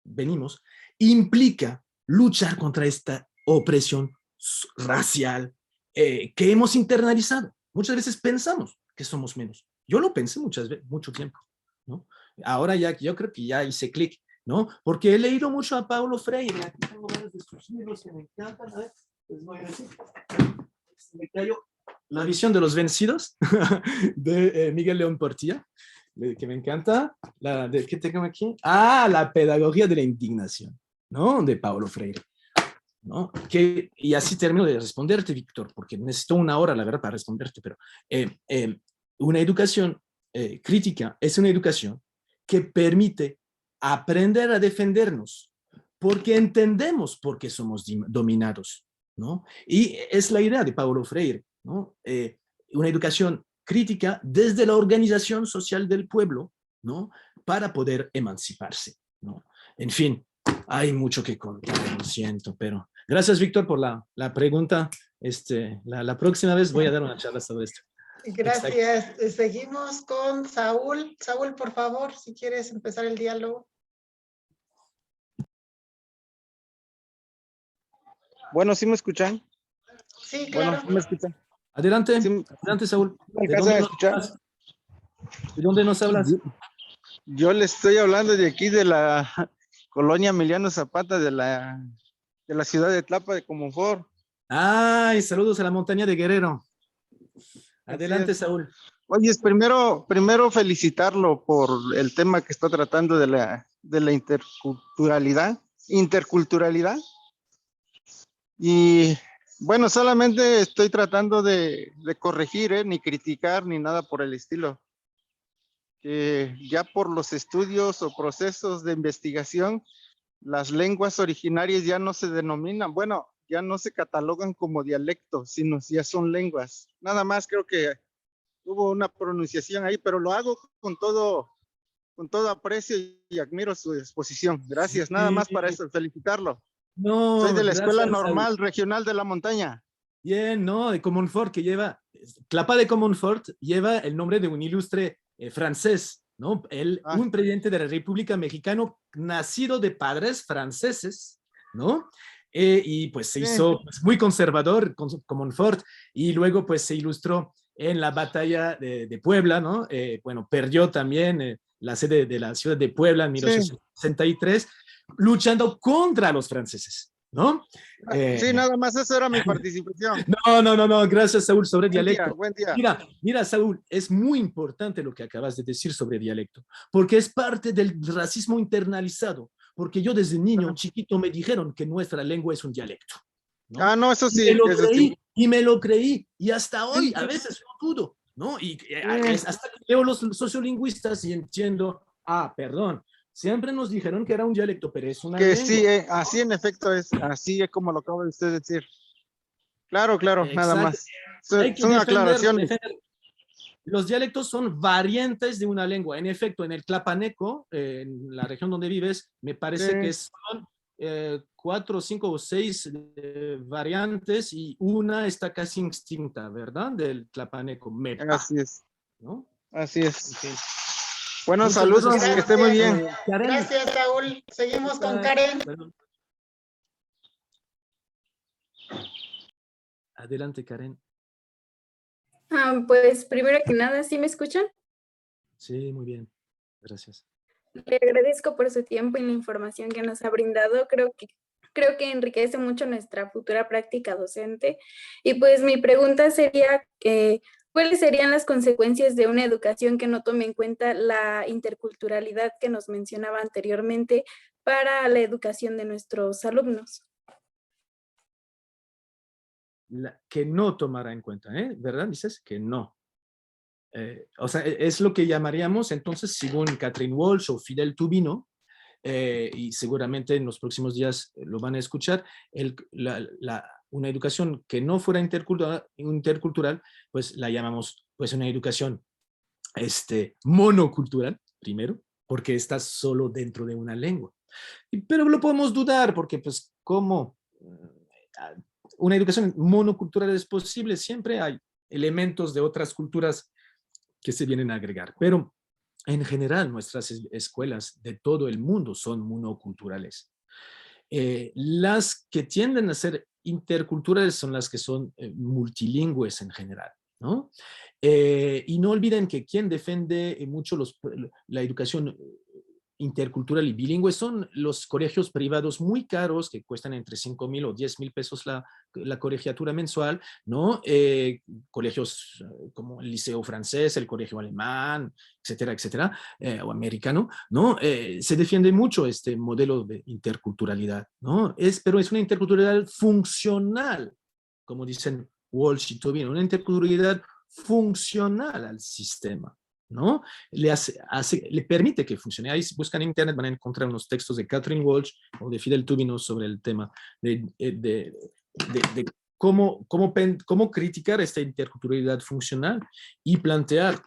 venimos implica luchar contra esta opresión racial que hemos internalizado. Muchas veces pensamos que somos menos. Yo lo pensé muchas veces, mucho tiempo, ¿no? Ahora ya, yo creo que ya hice clic, ¿no? Porque he leído mucho a Paulo Freire, aquí tengo varios de sus libros que me encantan, a ver, les voy a decir. Me cayó La visión de los vencidos, de Miguel León Portilla, que me encanta. ¿Qué tengo aquí? Ah, la pedagogía de la indignación, ¿no? De Paulo Freire, ¿no? Y así termino de responderte, Víctor, porque necesito una hora, la verdad, para responderte, pero una educación crítica es una educación que permite aprender a defendernos, porque entendemos por qué somos dominados, ¿no? Y es la idea de Paulo Freire, ¿no? Una educación crítica desde la organización social del pueblo, ¿no? Para poder emanciparse, ¿no? En fin, hay mucho que contar, lo siento, pero Gracias, Víctor, por la pregunta. La próxima vez voy a dar una charla sobre esto. Gracias. Seguimos con Saúl. Saúl, por favor, si quieres empezar el diálogo. Bueno, ¿sí me escuchan? Sí, claro. Bueno, ¿sí me escuchan? Adelante, Sí, adelante, Saúl. ¿me ¿De alcanzan a dónde nos escuchar? hablas? ¿De dónde nos hablas? Yo le estoy hablando de aquí, de la colonia Emiliano Zapata, de la ciudad de Tlapa de Comonfort. Ay, saludos a la montaña de Guerrero. Adelante, es. Saúl. Oye, primero felicitarlo por el tema que está tratando de la interculturalidad. Y bueno, solamente estoy tratando de corregir, ni criticar, ni nada por el estilo. Que ya por los estudios o procesos de investigación, las lenguas originarias ya no se denominan, bueno, ya no se catalogan como dialectos, sino ya son lenguas. Nada más creo que hubo una pronunciación ahí, pero lo hago con todo aprecio y admiro su exposición. Gracias, nada más para eso, felicitarlo. No, Soy de la Escuela gracias, Saúl. Normal Regional de la Montaña. Bien, no, de Comonfort, que lleva, Tlapa de Comonfort lleva el nombre de un ilustre francés, ¿no? Un presidente de la República Mexicana nacido de padres franceses, ¿no? Y pues se hizo muy conservador con Comonfort y luego pues se ilustró en la batalla de Puebla, ¿no? Bueno, perdió también la sede de la ciudad de Puebla en 1863, luchando contra los franceses, ¿no? Sí, nada más eso era mi participación. No, gracias, Saúl, sobre dialecto. Buen día. Mira, Saúl, es muy importante lo que acabas de decir sobre dialecto, porque es parte del racismo internalizado, porque yo desde niño, chiquito, me dijeron que nuestra lengua es un dialecto, ¿no? No, eso sí, y me lo creí, y hasta hoy a veces lo dudo, ¿no? Y hasta que leo los sociolingüistas y entiendo, perdón, siempre nos dijeron que era un dialecto, pero es una lengua. Sí, así en efecto es, así es como lo acaba de usted decir. Claro, Exacto. nada más. Hay que Son aclaraciones. Los dialectos son variantes de una lengua. En efecto, en el tlapaneco, en la región donde vives, me parece que son 4, 5 o 6 variantes y una está casi extinta, ¿verdad? Del tlapaneco. Así es. ¿No? Así es. Okay. Bueno, saludos, que esté muy bien. Gracias, Saúl. Seguimos con Karen. Adelante, Karen. Pues primero que nada, ¿sí me escuchan? Sí, muy bien. Gracias. Le agradezco por su tiempo y la información que nos ha brindado. Creo que enriquece mucho nuestra futura práctica docente. Y pues mi pregunta sería, ¿cuáles serían las consecuencias de una educación que no tome en cuenta la interculturalidad que nos mencionaba anteriormente para la educación de nuestros alumnos? Que no tomará en cuenta, ¿verdad? Dices que no. O sea, es lo que llamaríamos entonces, según Catherine Walsh o Fidel Tubino, y seguramente en los próximos días lo van a escuchar, una educación que no fuera intercultural, pues la llamamos pues una educación monocultural, primero, porque está solo dentro de una lengua. Pero lo podemos dudar, porque pues ¿cómo una educación monocultural es posible? Siempre hay elementos de otras culturas que se vienen a agregar, pero en general nuestras escuelas de todo el mundo son monoculturales. Las que tienden a ser interculturales son las que son multilingües en general, ¿no? Y no olviden que quien defiende mucho la educación intercultural y bilingüe son los colegios privados muy caros que cuestan entre 5,000 o 10,000 pesos la colegiatura mensual, ¿no? Colegios como el Liceo Francés, el Colegio Alemán, etcétera, etcétera, o americano, ¿no? Se defiende mucho este modelo de interculturalidad, ¿no? Pero es una interculturalidad funcional, como dicen Walsh y Tobin, una interculturalidad funcional al sistema, ¿no? Le permite que funcione. Ahí si buscan en internet van a encontrar unos textos de Catherine Walsh o de Fidel Tubino sobre el tema de cómo criticar esta interculturalidad funcional y plantear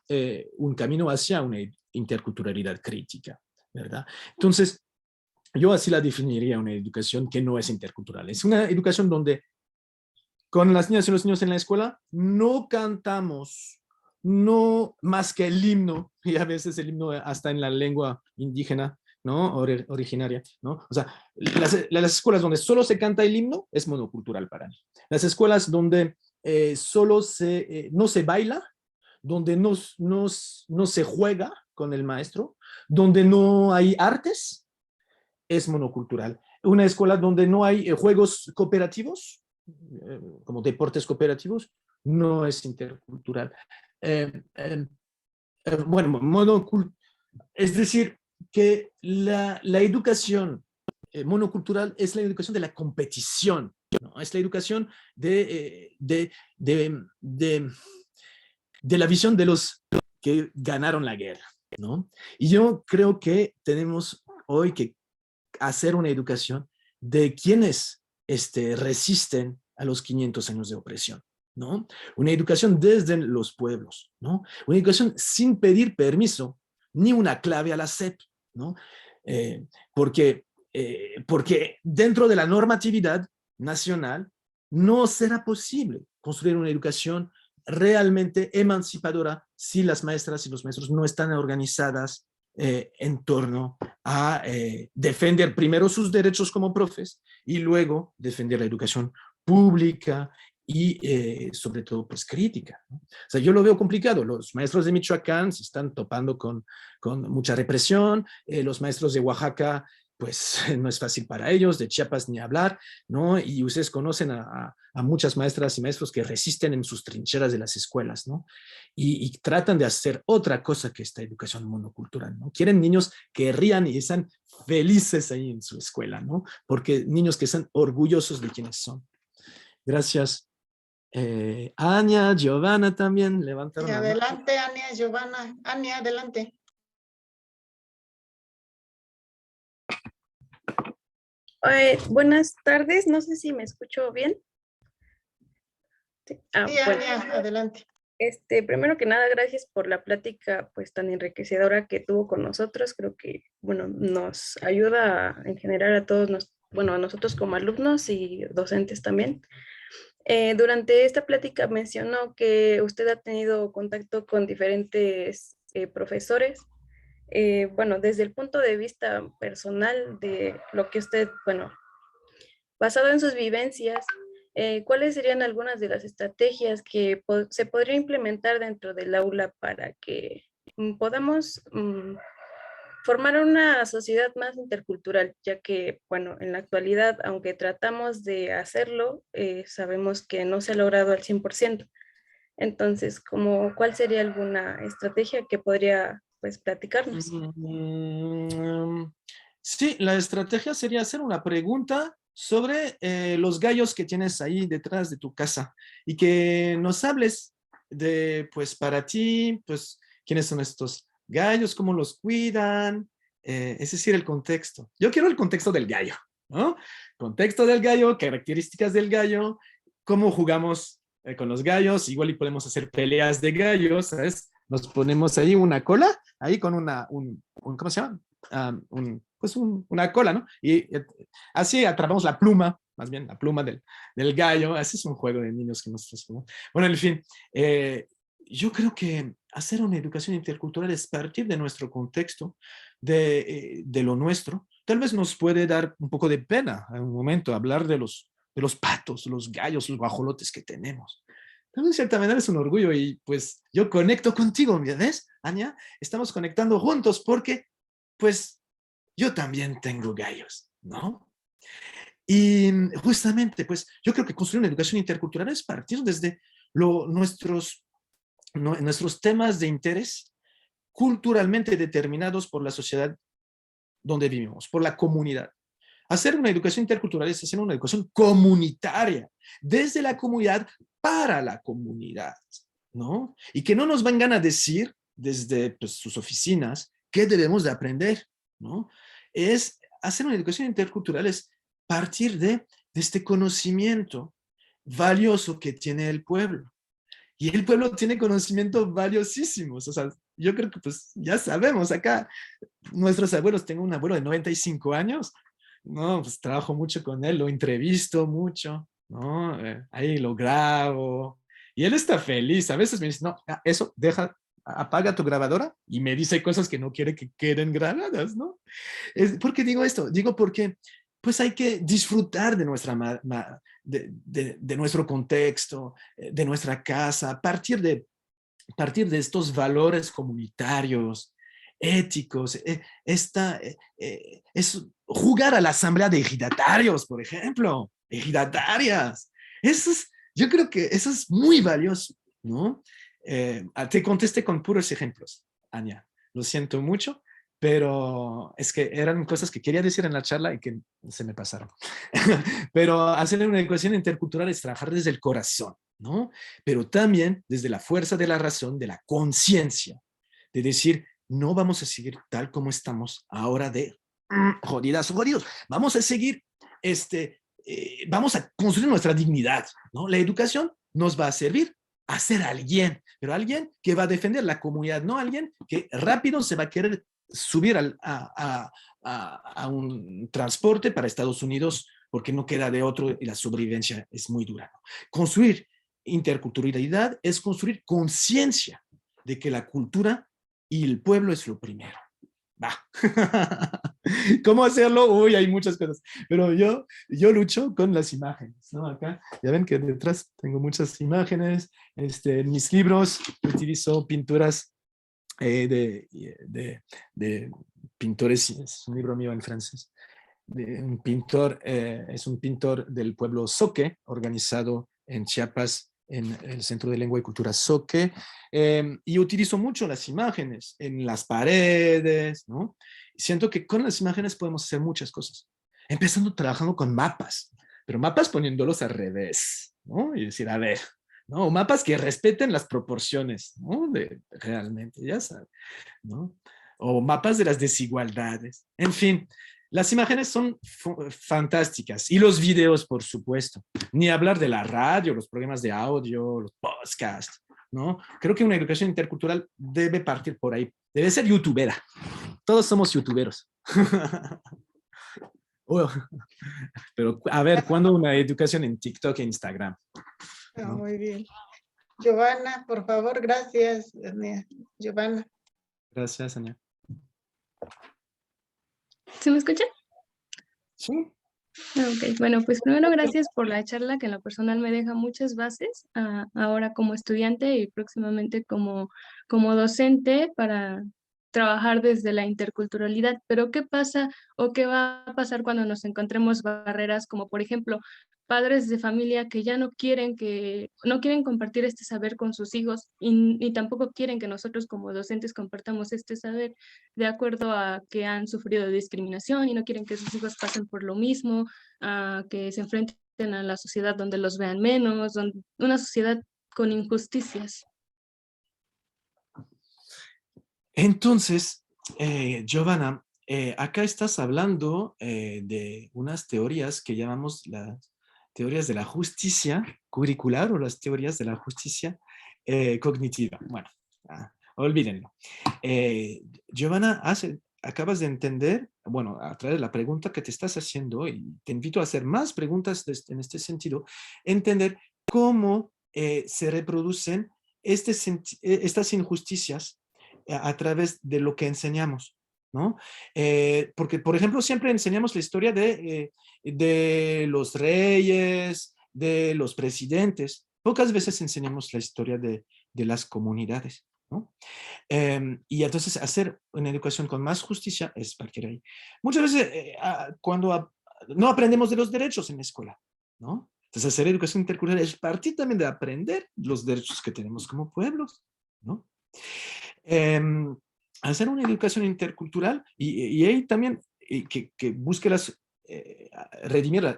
un camino hacia una interculturalidad crítica, ¿verdad? Entonces, yo así la definiría, una educación que no es intercultural. Es una educación donde con las niñas y los niños en la escuela no cantamos, no más que el himno, y a veces el himno hasta en la lengua indígena, ¿no? Originaria, ¿no? O sea, las escuelas donde solo se canta el himno es monocultural para mí. Las escuelas donde no se baila, donde no se juega con el maestro, donde no hay artes, es monocultural. Una escuela donde no hay juegos cooperativos, como deportes cooperativos, no es intercultural. Bueno, es decir, que la educación monocultural es la educación de la competición, ¿no? Es la educación de la visión de los que ganaron la guerra, ¿no? Y yo creo que tenemos hoy que hacer una educación de quienes resisten a los 500 años de opresión, ¿no? Una educación desde los pueblos, ¿no? Una educación sin pedir permiso ni una clave a la SEP, ¿no? Porque dentro de la normatividad nacional no será posible construir una educación realmente emancipadora si las maestras y los maestros no están organizadas en torno a defender primero sus derechos como profes y luego defender la educación pública y sobre todo pues crítica, ¿no? O sea, yo lo veo complicado. Los maestros de Michoacán se están topando con mucha represión, los maestros de Oaxaca pues no es fácil para ellos, de Chiapas ni hablar, ¿no? Y ustedes conocen a muchas maestras y maestros que resisten en sus trincheras de las escuelas, ¿no? Y tratan de hacer otra cosa que esta educación monocultural, ¿no? Quieren niños que rían y están felices ahí en su escuela, ¿no? Porque niños que están orgullosos de quienes son. Gracias. Ania, Giovanna también levantaron la mano. Adelante, Ania, Giovanna. Ania, adelante. Buenas tardes, no sé si me escucho bien. Sí, Sí, Ania, adelante. Primero que nada, gracias por la plática pues tan enriquecedora que tuvo con nosotros. Creo que, bueno, nos ayuda en general a todos, a nosotros como alumnos y docentes también. Durante esta plática mencionó que usted ha tenido contacto con diferentes profesores. Bueno, desde el punto de vista personal de lo que usted, bueno, basado en sus vivencias, ¿cuáles serían algunas de las estrategias que se podría implementar dentro del aula para que podamos formar una sociedad más intercultural? Ya que, bueno, en la actualidad, aunque tratamos de hacerlo, sabemos que no se ha logrado al 100%. Entonces, ¿cuál sería alguna estrategia que podría pues platicarnos? Sí, la estrategia sería hacer una pregunta sobre los gallos que tienes ahí detrás de tu casa y que nos hables de, pues para ti, pues, quiénes son estos gallos, cómo los cuidan, es decir, el contexto. Yo quiero el contexto del gallo, ¿no? Contexto del gallo, características del gallo, cómo jugamos con los gallos, igual y podemos hacer peleas de gallos, ¿sabes? Nos ponemos ahí una cola, ahí con ¿cómo se llama? Una cola, ¿no? Y así atrapamos la pluma, más bien la pluma del gallo. Así es un juego de niños que nosotros jugamos. Bueno, en fin, yo creo que hacer una educación intercultural es partir de nuestro contexto, de lo nuestro. Tal vez nos puede dar un poco de pena en un momento hablar de los patos, los gallos, los guajolotes que tenemos. Pero de cierta manera es un orgullo y pues yo conecto contigo, ¿ves, Ania? Estamos conectando juntos porque pues yo también tengo gallos, ¿no? Y justamente pues yo creo que construir una educación intercultural es partir desde nuestros temas de interés culturalmente determinados por la sociedad donde vivimos, por la comunidad. Hacer una educación intercultural es hacer una educación comunitaria, desde la comunidad para la comunidad, ¿no? Y que no nos vengan a decir desde pues, sus oficinas qué debemos de aprender, ¿no? Es hacer una educación intercultural, es partir de este conocimiento valioso que tiene el pueblo. Y el pueblo tiene conocimientos valiosísimos. O sea, yo creo que pues ya sabemos acá, nuestros abuelos, tengo un abuelo de 95 años ¿no? Pues trabajo mucho con él, lo entrevisto mucho, ¿no? Ahí lo grabo. Y él está feliz. A veces me dice, no, eso, apaga tu grabadora y me dice cosas que no quiere que queden grabadas, ¿no? ¿Por qué digo esto? Digo porque pues hay que disfrutar de de nuestro contexto, de nuestra casa, partir de estos valores comunitarios, éticos. Es jugar a la asamblea de ejidatarios, por ejemplo, ejidatarias. Yo creo que eso es muy valioso, ¿no? Te contesté con puros ejemplos, Anya. Lo siento mucho, pero es que eran cosas que quería decir en la charla y que se me pasaron. Pero hacer una educación intercultural es trabajar desde el corazón, ¿no? Pero también desde la fuerza de la razón, de la conciencia, de decir, no vamos a seguir tal como estamos ahora de jodidas o jodidos. Vamos a seguir, vamos a construir nuestra dignidad, ¿no? La educación nos va a servir a ser alguien, pero alguien que va a defender la comunidad, no alguien que rápido se va a querer subir a un transporte para Estados Unidos porque no queda de otro y la sobrevivencia es muy dura, ¿no? Construir interculturalidad es construir conciencia de que la cultura y el pueblo es lo primero. Va. ¿Cómo hacerlo? Uy, hay muchas cosas. Pero yo lucho con las imágenes, ¿no? Acá, ya ven que detrás tengo muchas imágenes. En mis libros utilizo pinturas de pintores, es un libro mío en francés, de un pintor, es un pintor del pueblo Zoque, organizado en Chiapas, en el Centro de Lengua y Cultura Zoque, y utilizo mucho las imágenes en las paredes, ¿no? Siento que con las imágenes podemos hacer muchas cosas, empezando trabajando con mapas, pero mapas poniéndolos al revés, ¿no? Y decir, a ver, ¿no? Mapas que respeten las proporciones, ¿no? Realmente, ya sabes, ¿no? O mapas de las desigualdades. En fin, las imágenes son fantásticas y los videos, por supuesto. Ni hablar de la radio, los programas de audio, los podcasts, ¿no? Creo que una educación intercultural debe partir por ahí. Debe ser youtubera. Todos somos youtuberos. Pero a ver, ¿cuándo una educación en TikTok e Instagram? ¿No? Muy bien. Giovanna, por favor, gracias. Giovanna. Gracias, Ania. ¿Se me escucha? Sí. Ok, bueno, pues primero gracias por la charla que en lo personal me deja muchas bases, ahora como estudiante y próximamente como docente para trabajar desde la interculturalidad. Pero ¿qué pasa o qué va a pasar cuando nos encontremos barreras como por ejemplo padres de familia que ya no quieren compartir este saber con sus hijos y tampoco quieren que nosotros como docentes compartamos este saber de acuerdo a que han sufrido discriminación y no quieren que sus hijos pasen por lo mismo, a que se enfrenten a la sociedad donde los vean menos, una sociedad con injusticias? Entonces, Giovanna, acá estás hablando de unas teorías que llamamos las teorías de la justicia curricular o las teorías de la justicia cognitiva. Bueno, olvídenlo. Giovanna, acabas de entender, bueno, a través de la pregunta que te estás haciendo, y te invito a hacer más preguntas en este sentido, entender cómo se reproducen estas injusticias a través de lo que enseñamos, ¿no? Porque, por ejemplo, siempre enseñamos la historia de los reyes, de los presidentes. Pocas veces enseñamos la historia de las comunidades, ¿no? Y entonces hacer una educación con más justicia es partir ahí. Muchas veces cuando no aprendemos de los derechos en la escuela, ¿no? Entonces hacer educación intercultural es partir también de aprender los derechos que tenemos como pueblos, ¿no? Hacer una educación intercultural y ahí también que busque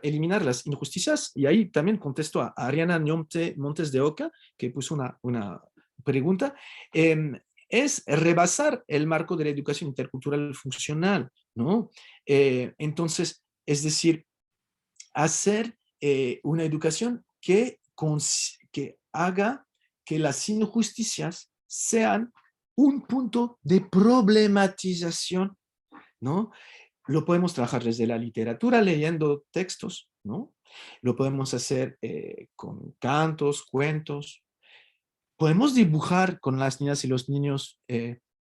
eliminar las injusticias, y ahí también contesto a Ariana Montes de Oca, que puso una pregunta, es rebasar el marco de la educación intercultural funcional, ¿no? Entonces, es decir, hacer una educación que haga que las injusticias sean un punto de problematización, ¿no? lo podemos trabajar desde la literatura leyendo textos, ¿no? Lo podemos hacer con cantos, cuentos. Podemos dibujar con las niñas y los niños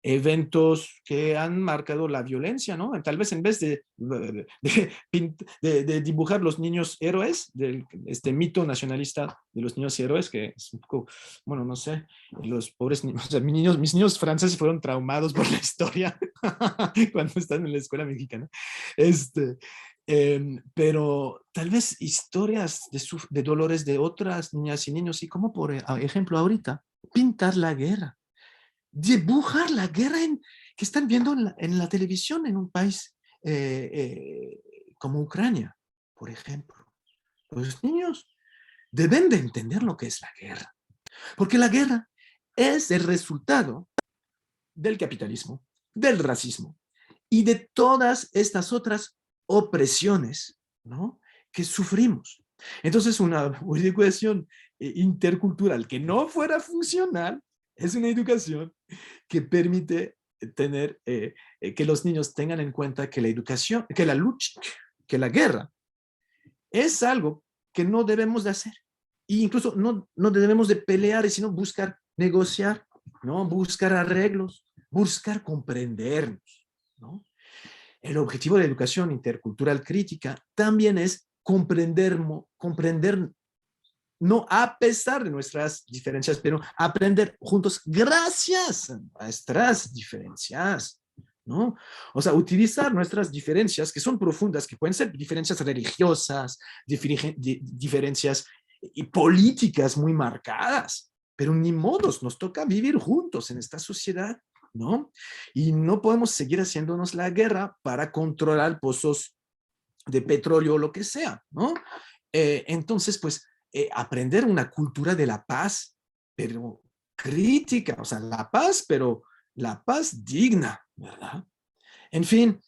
eventos que han marcado la violencia, ¿no? Tal vez en vez de dibujar los niños héroes, este mito nacionalista de los niños héroes, que es un poco, bueno, no sé, los pobres niños, o sea, mis niños franceses fueron traumados por la historia cuando están en la escuela mexicana. Pero tal vez historias de dolores de otras niñas y niños, y como por ejemplo ahorita, pintar la guerra, dibujar la guerra que están viendo en la televisión en un país como Ucrania, por ejemplo. Los niños deben de entender lo que es la guerra, porque la guerra es el resultado del capitalismo, del racismo y de todas estas otras opresiones, ¿no?, que sufrimos. Entonces, una educación intercultural que no fuera funcional es una educación que permite tener, que los niños tengan en cuenta que la educación, que la lucha, que la guerra es algo que no debemos de hacer. E incluso no debemos de pelear, sino buscar negociar, ¿no?, buscar arreglos, buscar comprendernos, ¿no? El objetivo de la educación intercultural crítica también es comprender, no a pesar de nuestras diferencias, pero aprender juntos gracias a nuestras diferencias, ¿no? O sea, utilizar nuestras diferencias, que son profundas, que pueden ser diferencias religiosas, diferencias políticas muy marcadas, pero ni modos, nos toca vivir juntos en esta sociedad, ¿no? Y no podemos seguir haciéndonos la guerra para controlar pozos de petróleo o lo que sea, ¿no? Entonces, pues, aprender una cultura de la paz, pero crítica, o sea, la paz, pero la paz digna, ¿verdad? En fin,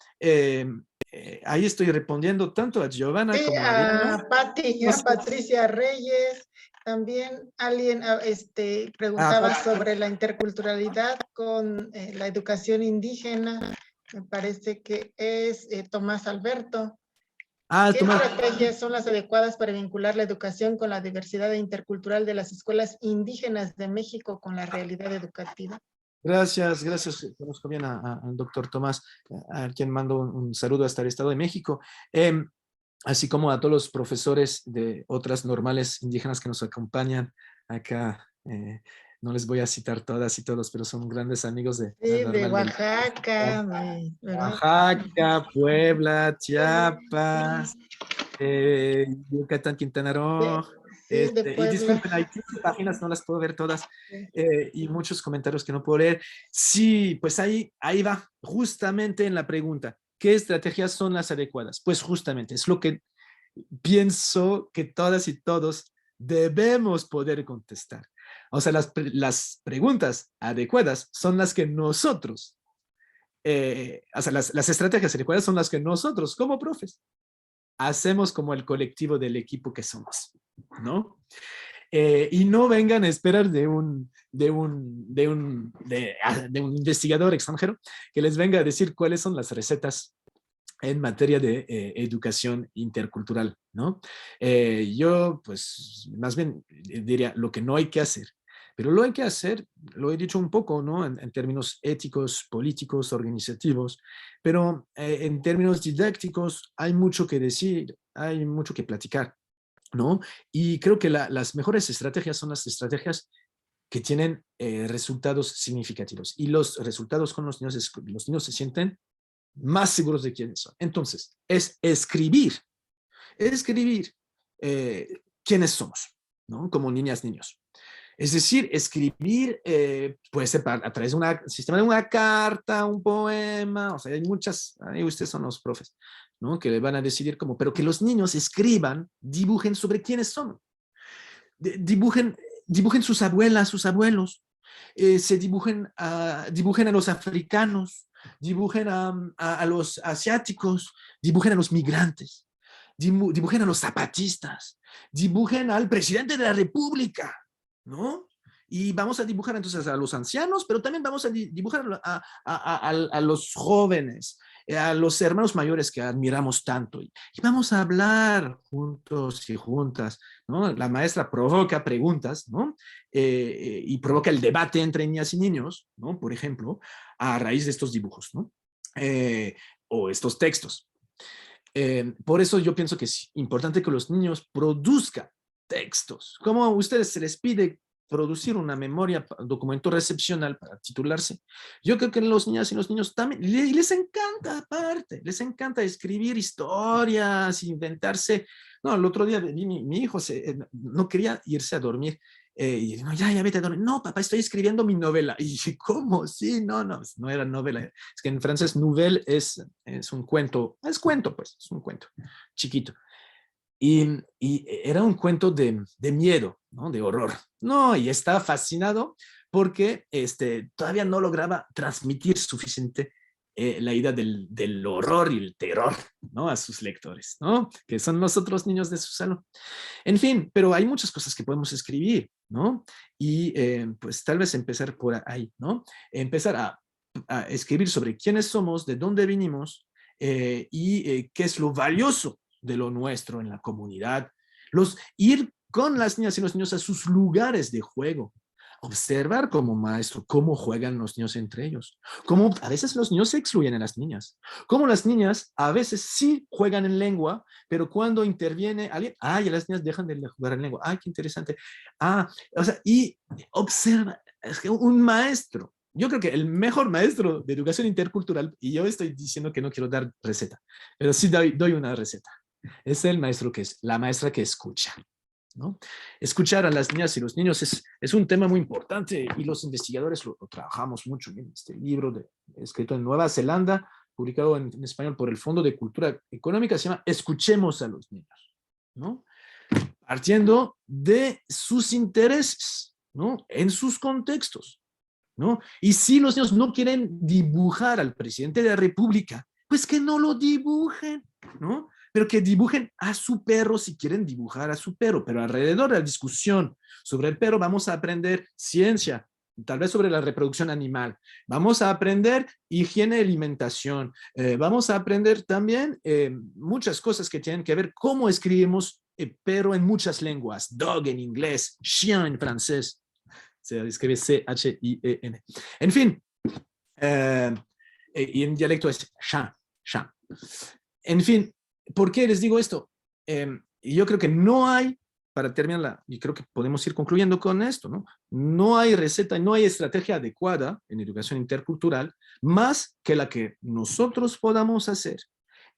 ahí estoy respondiendo tanto a Giovanna Sí, como a Diana. a Patti, a Patricia Reyes. También alguien preguntaba sobre la interculturalidad con la educación indígena. Me parece que es Tomás Alberto. ¿Qué Tomás. estrategias son las adecuadas para vincular la educación con la diversidad intercultural de las escuelas indígenas de México con la realidad educativa? Gracias. Conozco bien al doctor Tomás, a quien mando un saludo hasta el Estado de México. Así como a todos los profesores de otras normales indígenas que nos acompañan acá. No les voy a citar todas y todos, pero son grandes amigos de... Sí, de Oaxaca, ¿verdad? Oaxaca, Puebla, Chiapas, Yucatán, Quintana Roo. Sí, de Y Puebla. disculpen, hay 15 páginas, no las puedo ver todas, y muchos comentarios que no puedo leer. Sí, pues ahí va, justamente en la pregunta. ¿Qué estrategias son las adecuadas? Pues justamente es lo que pienso que todas y todos debemos poder contestar. O sea, las preguntas adecuadas son las que nosotros, o sea, las estrategias adecuadas son las que nosotros como profes hacemos como el colectivo del equipo que somos, ¿no? Y no vengan a esperar de un investigador extranjero que les venga a decir cuáles son las recetas en materia de educación intercultural, ¿no? Yo, pues, más bien diría lo que no hay que hacer, pero lo hay que hacer, lo he dicho un poco, ¿no? En términos éticos, políticos, organizativos, pero en términos didácticos hay mucho que decir, hay mucho que platicar, ¿no? Y creo que las mejores estrategias son las estrategias que tienen resultados significativos. Y los resultados con los niños se sienten más seguros de quiénes son. Entonces, es escribir quiénes somos, ¿no? Como niñas, niños. Es decir, escribir puede ser a través de un sistema de una carta, un poema, o sea, hay muchas, ahí ustedes son los profes, ¿no? Que van a decidir cómo, pero que los niños escriban, dibujen sobre quiénes son. Dibujen sus abuelas, sus abuelos, dibujen a los africanos, dibujen a los asiáticos, dibujen a los migrantes, dibujen a los zapatistas, dibujen al presidente de la República, ¿no? Y vamos a dibujar entonces a los ancianos, pero también vamos a dibujar a los jóvenes, a los hermanos mayores que admiramos tanto. Y vamos a hablar juntos y juntas, ¿no? La maestra provoca preguntas, ¿no? Y provoca el debate entre niñas y niños, ¿no? Por ejemplo, a raíz de estos dibujos, ¿no? O estos textos. Por eso yo pienso que es importante que los niños produzcan textos. Como a ustedes se les pide producir una memoria, documento recepcional para titularse, yo creo que los niñas y los niños también les encanta, aparte, les encanta escribir historias, inventarse. No, el otro día vi mi hijo no quería irse a dormir. Y no, ya vete a dormir. No, papá, estoy escribiendo mi novela. Y dije, ¿cómo? Sí, no era novela. Es que en francés nouvelle es un cuento. Es cuento, pues, es un cuento chiquito. Y era un cuento de miedo, ¿no? De horror. No, y estaba fascinado porque todavía no lograba transmitir suficiente la idea del horror y el terror, ¿no? A sus lectores, ¿no? Que son los otros niños de su salón. En fin, pero hay muchas cosas que podemos escribir, ¿no? Y pues tal vez empezar por ahí, ¿no? Empezar a escribir sobre quiénes somos, de dónde vinimos y qué es lo valioso de lo nuestro en la comunidad. Ir con las niñas y los niños a sus lugares de juego. Observar como maestro cómo juegan los niños entre ellos. Cómo a veces los niños se excluyen a las niñas. Cómo las niñas a veces sí juegan en lengua, pero cuando interviene alguien, y las niñas dejan de jugar en lengua. Qué interesante. O sea, y observa, es que un maestro, yo creo que el mejor maestro de educación intercultural, y yo estoy diciendo que no quiero dar receta, pero sí doy una receta. Es el maestro la maestra que escucha, ¿no? Escuchar a las niñas y los niños es un tema muy importante y los investigadores lo trabajamos mucho en este libro escrito en Nueva Zelanda, publicado en español por el Fondo de Cultura Económica, se llama Escuchemos a los niños, ¿no? Partiendo de sus intereses, ¿no? En sus contextos, ¿no? Y si los niños no quieren dibujar al presidente de la República, pues que no lo dibujen, ¿no? Pero que dibujen a su perro si quieren dibujar a su perro, pero alrededor de la discusión sobre el perro vamos a aprender ciencia, tal vez sobre la reproducción animal, vamos a aprender higiene y alimentación, vamos a aprender también muchas cosas que tienen que ver cómo escribimos perro en muchas lenguas, dog en inglés, chien en francés, se escribe C-H-I-E-N. En fin, y en dialecto es chat. En fin, ¿por qué les digo esto? Y yo creo que no hay, para terminar, y creo que podemos ir concluyendo con esto, ¿no? No hay receta, no hay estrategia adecuada en educación intercultural, más que la que nosotros podamos hacer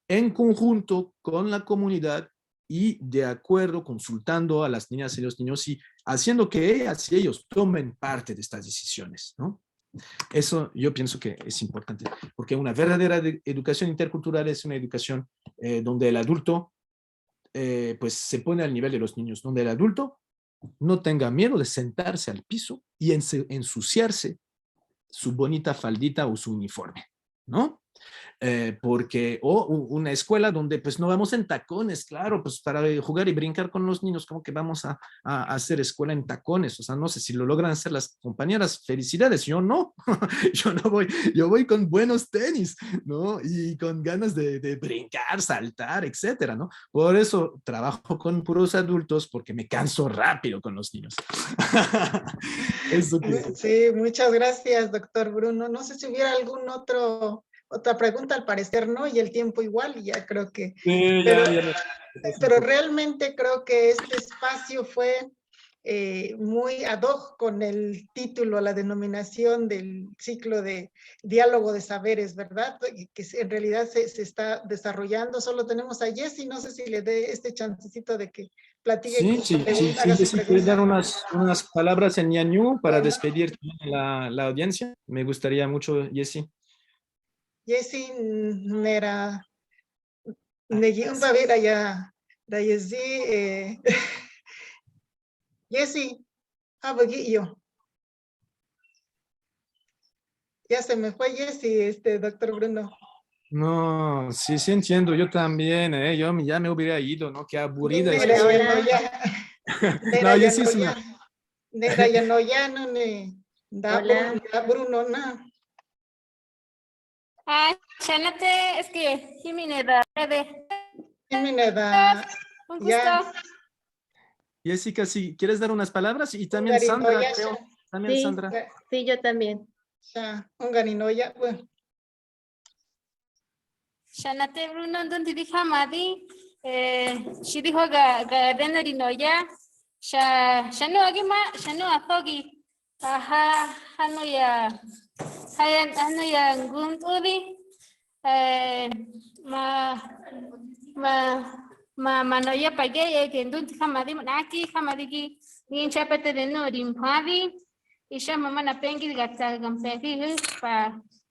en conjunto con la comunidad y de acuerdo, consultando a las niñas y los niños y haciendo que ellas y ellos tomen parte de estas decisiones, ¿no? Eso yo pienso que es importante, porque una verdadera educación intercultural es una educación donde el adulto pues se pone al nivel de los niños, donde el adulto no tenga miedo de sentarse al piso y ensuciarse su bonita faldita o su uniforme, ¿no? O una escuela donde pues no vamos en tacones, claro, pues para jugar y brincar con los niños, como que vamos a hacer escuela en tacones, o sea, no sé si lo logran hacer las compañeras, felicidades, yo no, yo voy con buenos tenis, ¿no? Y con ganas de brincar, saltar, etcétera, ¿no? Por eso trabajo con puros adultos, porque me canso rápido con los niños. Sí, muchas gracias, doctor Bruno. No sé si hubiera otra pregunta, al parecer no, y el tiempo igual, y ya creo que... Sí, pero realmente creo que este espacio fue muy ad hoc con el título, la denominación del ciclo de diálogo de saberes, ¿verdad? Que en realidad se está desarrollando. Solo tenemos a Jessy, no sé si le dé este chancecito de que platique. Sí, ¿quieres dar unas palabras en ñañú para despedir la audiencia? Me gustaría mucho, Jessy. Jessy Nera Neyumba ya Jessy Jessy yo. Ya se me fue Jessy, doctor Bruno. No, sí entiendo, yo también, yo ya me hubiera ido, ¿no? Qué aburrida. No, Jessy es una... Nera ya no, ne. Da Bruno, no. Shanate, es que Jimineda, Jimeneda, un gusto. ya, Jessica, si quieres dar unas palabras y también Sandra, Ungarinoya, creo. También Sí, Sandra. sí, yo también. Ungarinoya, bueno, Shanate Bruno, donde dijo Madi, she dijo Gadenarinoya, Shano Agima, Shano Afogi, Aha, Hanoya, Hanoya Guntudi, Manoya Pagaya, que Dunti Hamadi, Naki, Hamadiki, Ninchapete de Norim Hadi, Isha Mamana Pengi, Gatagampegi,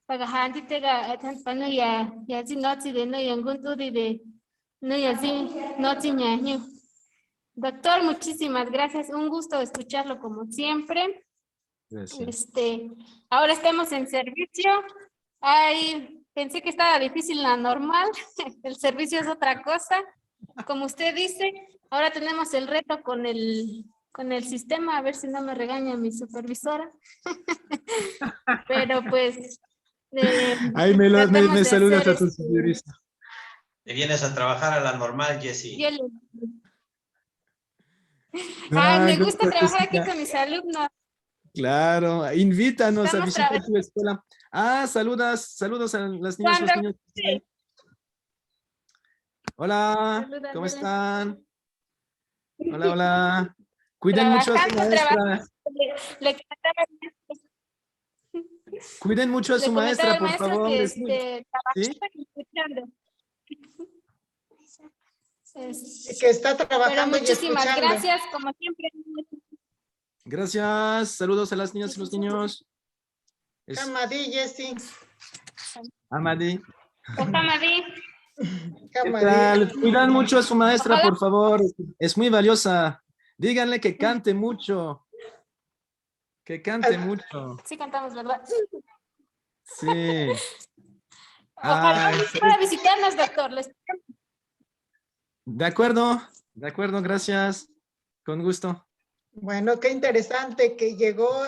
Pagahandi Tega, Pano ya Zinoti de Noyan Guntudi de Noyazin, Notiña. Doctor, muchísimas gracias. Un gusto escucharlo como siempre. Gracias. Ahora estamos en servicio. Ay, pensé que estaba difícil la normal. El servicio es otra cosa. Como usted dice, ahora tenemos el reto con el sistema, a ver si no me regaña mi supervisora. Pero pues... Ay, me tratamos de saludas hacer a tu señorita. Te vienes a trabajar a la normal, Jessie. Ay, me ¿cómo gusta estás, trabajar aquí Jessica? con mis alumnos. Claro, invítanos a Estamos visitar tu escuela. Saludos a las niñas y los Cuando niños. que están ahí. Hola, Saluda, ¿cómo Belen. están? Hola. Cuiden mucho a su maestra. Le comentaba Cuiden mucho a su maestra, al por maestro favor. que ¿Sí? trabajaba y escuchando. que está Pero trabajando y muchísimas escuchando. gracias, como siempre. Gracias. Saludos a las niñas y los niños. Camadi, Jessie. Amadi. Ojamadi. ¿Qué tal? Cuidan mucho a su maestra, por favor. Es muy valiosa. Díganle que cante mucho. Que cante mucho. Sí cantamos, ¿verdad? Sí. Ojalá Ay, pueda visitarnos, doctor. de acuerdo, gracias. Con gusto. Bueno, qué interesante que llegó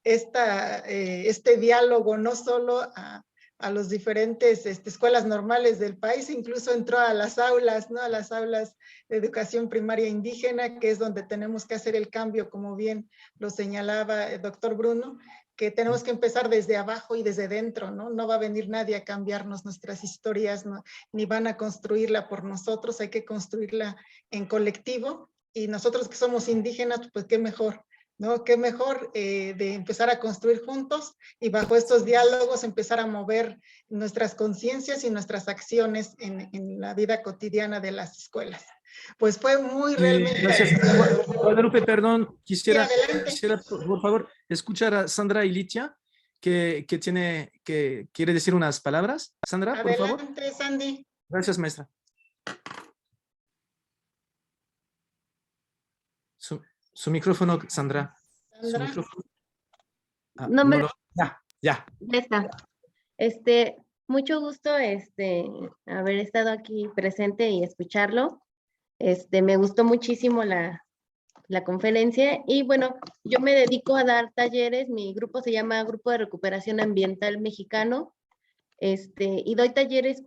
este diálogo no solo a los diferentes escuelas normales del país, incluso entró a las aulas, ¿no? A las aulas de educación primaria indígena, que es donde tenemos que hacer el cambio, como bien lo señalaba el doctor Bruno, que tenemos que empezar desde abajo y desde dentro, ¿no? No va a venir nadie a cambiarnos nuestras historias, ¿no? Ni van a construirla por nosotros, hay que construirla en colectivo. Y nosotros que somos indígenas, pues qué mejor, ¿no? Qué mejor de empezar a construir juntos y bajo estos diálogos empezar a mover nuestras conciencias y nuestras acciones en la vida cotidiana de las escuelas. Pues fue muy realmente... Gracias. Guadalupe, perdón, quisiera, Sí, por favor, escuchar a Sandra y Litia, que quiere decir unas palabras. Sandra, por favor. Adelante, Sandy. Gracias, maestra. Su micrófono, Sandra. Su micrófono. No me... Ya. Ya está. Mucho gusto haber estado aquí presente y escucharlo. Me gustó muchísimo la conferencia y bueno, yo me dedico a dar talleres, mi grupo se llama Grupo de Recuperación Ambiental Mexicano, y doy talleres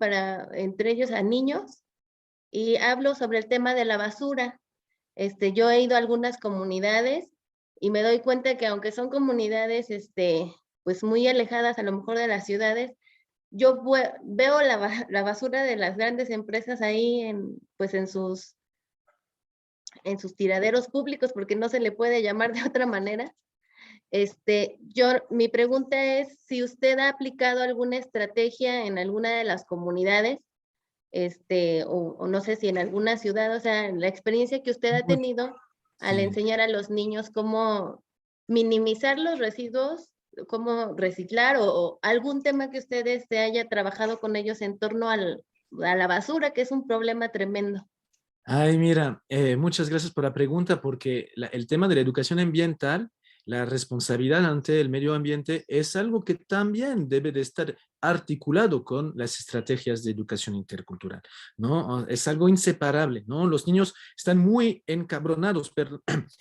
entre ellos a niños y hablo sobre el tema de la basura. Yo he ido a algunas comunidades y me doy cuenta que aunque son comunidades, pues muy alejadas a lo mejor de las ciudades, yo veo la basura de las grandes empresas ahí en sus tiraderos públicos, porque no se le puede llamar de otra manera. Mi pregunta es si usted ha aplicado alguna estrategia en alguna de las comunidades, o no sé si en alguna ciudad, o sea, la experiencia que usted ha tenido al enseñar a los niños cómo minimizar los residuos, cómo reciclar, o algún tema que ustedes haya trabajado con ellos en torno a la basura, que es un problema tremendo. Ay, mira, muchas gracias por la pregunta, porque el tema de la educación ambiental, la responsabilidad ante el medio ambiente es algo que también debe de estar articulado con las estrategias de educación intercultural, ¿no? Es algo inseparable, ¿no? Los niños están muy encabronados,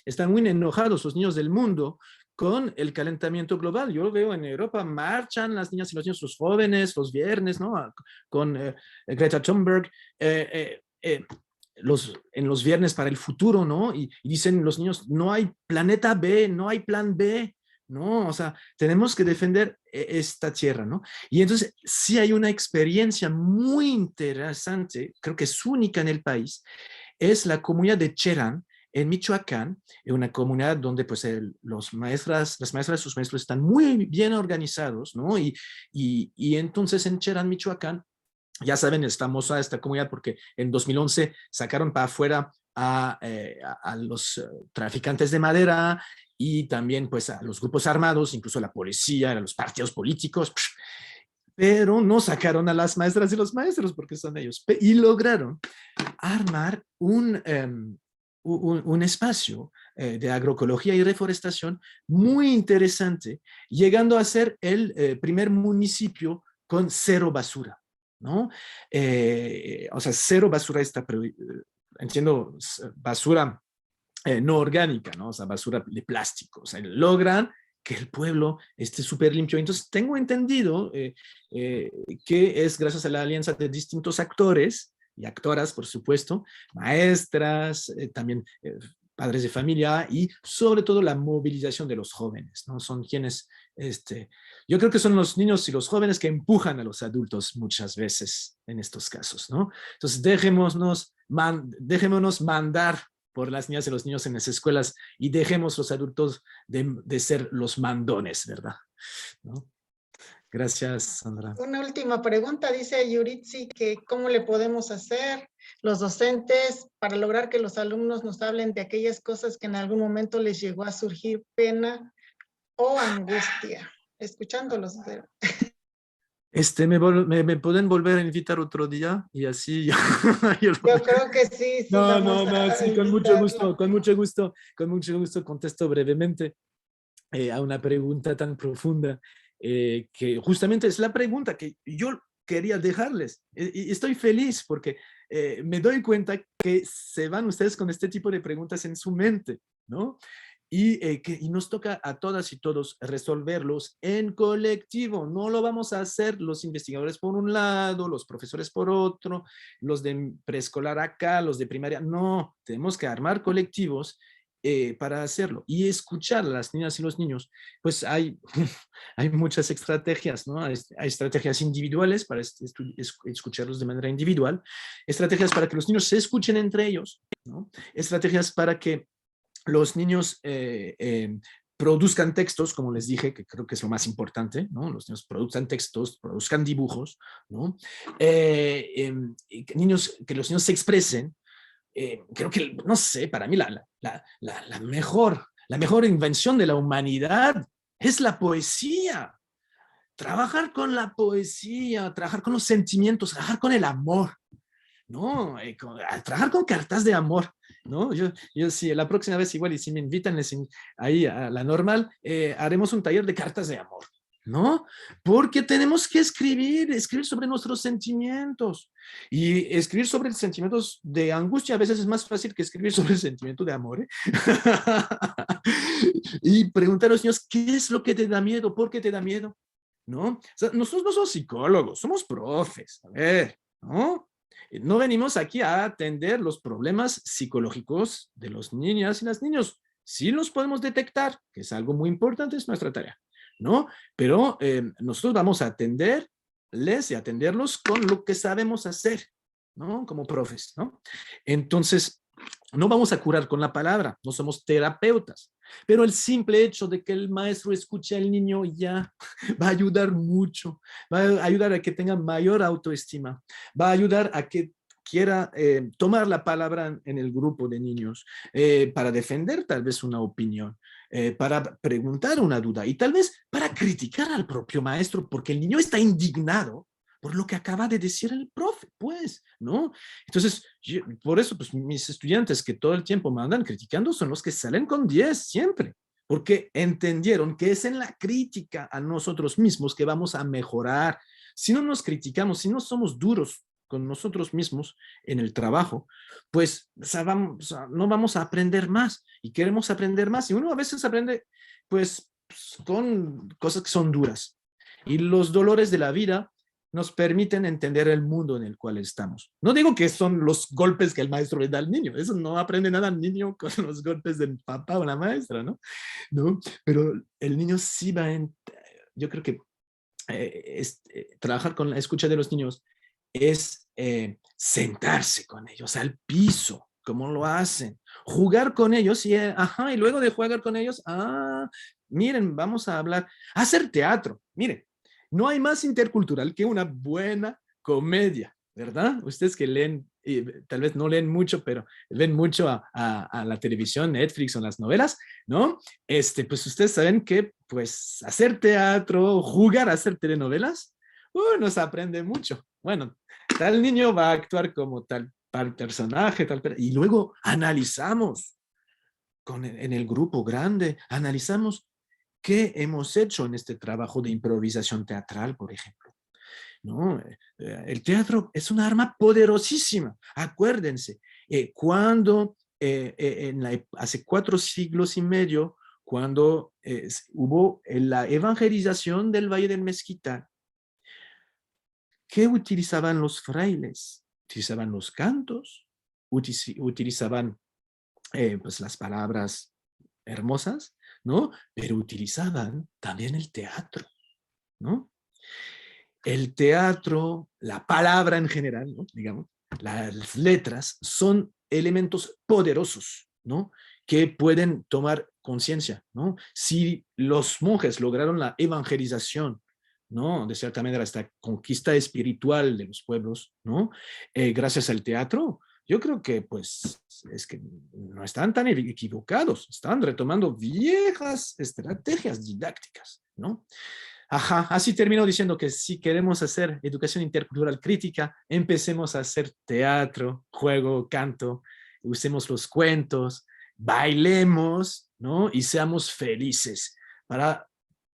están muy enojados, los niños del mundo, con el calentamiento global. Yo lo veo en Europa, marchan las niñas y los niños, los jóvenes, los viernes, ¿no? Con Greta Thunberg, en los viernes para el futuro, ¿no? Y dicen los niños, no hay planeta B, no hay plan B, ¿no? O sea, tenemos que defender esta tierra, ¿no? Y entonces sí hay una experiencia muy interesante, creo que es única en el país, es la comunidad de Cherán, en Michoacán, en una comunidad donde pues las maestras, sus maestros están muy bien organizados, ¿no? Y entonces en Cherán, Michoacán, ya saben, es famosa esta comunidad porque en 2011 sacaron para afuera a los traficantes de madera y también pues a los grupos armados, incluso a la policía, a los partidos políticos, pero no sacaron a las maestras y los maestros porque son ellos. Y lograron armar un espacio de agroecología y reforestación muy interesante, llegando a ser el primer municipio con cero basura, ¿no? O sea, cero basura entiendo, basura no orgánica, ¿no? O sea, basura de plástico. O sea, logran que el pueblo esté súper limpio. Entonces, tengo entendido que es gracias a la alianza de distintos actores y actoras, por supuesto, maestras, también padres de familia y sobre todo la movilización de los jóvenes, ¿no? Son quienes, yo creo que son los niños y los jóvenes que empujan a los adultos muchas veces en estos casos, ¿no? Entonces dejémonos mandar por las niñas y los niños en las escuelas y dejemos los adultos de ser los mandones, ¿verdad? ¿No? Gracias, Sandra. Una última pregunta, dice Yuritsi, que cómo le podemos hacer los docentes para lograr que los alumnos nos hablen de aquellas cosas que en algún momento les llegó a surgir pena o angustia. Escuchándolos. ¿Me pueden volver a invitar otro día? Y así yo creo que sí. Sí, con mucho gusto contesto brevemente a una pregunta tan profunda. Que justamente es la pregunta que yo quería dejarles. Y estoy feliz porque me doy cuenta que se van ustedes con este tipo de preguntas en su mente, ¿no? Y nos toca a todas y todos resolverlos en colectivo. No lo vamos a hacer los investigadores por un lado, los profesores por otro, los de preescolar acá, los de primaria. No, tenemos que armar colectivos para hacerlo y escuchar a las niñas y los niños. Pues hay muchas estrategias, ¿no? Hay estrategias individuales para escucharlos de manera individual, estrategias para que los niños se escuchen entre ellos, ¿no? Estrategias para que los niños produzcan textos, como les dije, que creo que es lo más importante, ¿no? Los niños produzcan textos, produzcan dibujos, ¿no? Que los niños se expresen. Creo que, no sé, para mí la mejor invención de la humanidad es la poesía. Trabajar con la poesía, trabajar con los sentimientos, trabajar con el amor, ¿no? Trabajar con cartas de amor, ¿no? Yo sí, la próxima vez igual, y si me invitan ahí a la normal, haremos un taller de cartas de amor, ¿no? Porque tenemos que escribir sobre nuestros sentimientos. Y escribir sobre sentimientos de angustia a veces es más fácil que escribir sobre el sentimiento de amor, ¿eh? Y preguntar a los niños, ¿qué es lo que te da miedo? ¿Por qué te da miedo? ¿No? O sea, nosotros no somos psicólogos, somos profes, a ver, ¿no? No venimos aquí a atender los problemas psicológicos de los niñas y los niños. Sí los podemos detectar, que es algo muy importante, es nuestra tarea, ¿no? Pero nosotros vamos a atenderles y atenderlos con lo que sabemos hacer, ¿no? Como profes, ¿no? Entonces, no vamos a curar con la palabra, no somos terapeutas, pero el simple hecho de que el maestro escuche al niño ya va a ayudar mucho, va a ayudar a que tenga mayor autoestima, va a ayudar a que quiera tomar la palabra en el grupo de niños para defender tal vez una opinión, para preguntar una duda y tal vez para criticar al propio maestro porque el niño está indignado por lo que acaba de decir el profe, pues, ¿no? Entonces, por eso, pues, mis estudiantes que todo el tiempo me andan criticando son los que salen con 10 siempre, porque entendieron que es en la crítica a nosotros mismos que vamos a mejorar. Si no nos criticamos, si no somos duros con nosotros mismos en el trabajo, pues no vamos a aprender más y queremos aprender más. Y uno a veces aprende pues con cosas que son duras. Y los dolores de la vida nos permiten entender el mundo en el cual estamos. No digo que son los golpes que el maestro le da al niño, eso no aprende nada el niño con los golpes del papá o la maestra, ¿no? ¿No? Pero el niño sí va yo creo que trabajar con la escucha de los niños es sentarse con ellos al piso, como lo hacen, jugar con ellos y luego de jugar con ellos, miren, vamos a hablar, hacer teatro, miren, no hay más intercultural que una buena comedia, ¿verdad? Ustedes que leen, tal vez no leen mucho, pero ven mucho a la televisión, Netflix o las novelas, ¿no? Pues ustedes saben que pues hacer teatro, jugar a hacer telenovelas, nos aprende mucho. Bueno, tal niño va a actuar como tal personaje, y luego analizamos en el grupo grande, analizamos qué hemos hecho en este trabajo de improvisación teatral, por ejemplo. ¿No? El teatro es una arma poderosísima. Acuérdense, cuando hace 4 siglos y medio, cuando hubo la evangelización del Valle del Mezquital, ¿qué utilizaban los frailes? Utilizaban los cantos, utilizaban pues las palabras hermosas, ¿no? Pero utilizaban también el teatro, ¿no? El teatro, la palabra en general, ¿no? Digamos, las letras son elementos poderosos, ¿no? Que pueden tomar conciencia, ¿no? Si los monjes lograron la evangelización, ¿no? De cierta manera, esta conquista espiritual de los pueblos, ¿no? Gracias al teatro, yo creo que, pues, es que no están tan equivocados, están retomando viejas estrategias didácticas, ¿no? Así termino diciendo que si queremos hacer educación intercultural crítica, empecemos a hacer teatro, juego, canto, usemos los cuentos, bailemos, ¿no? Y seamos felices para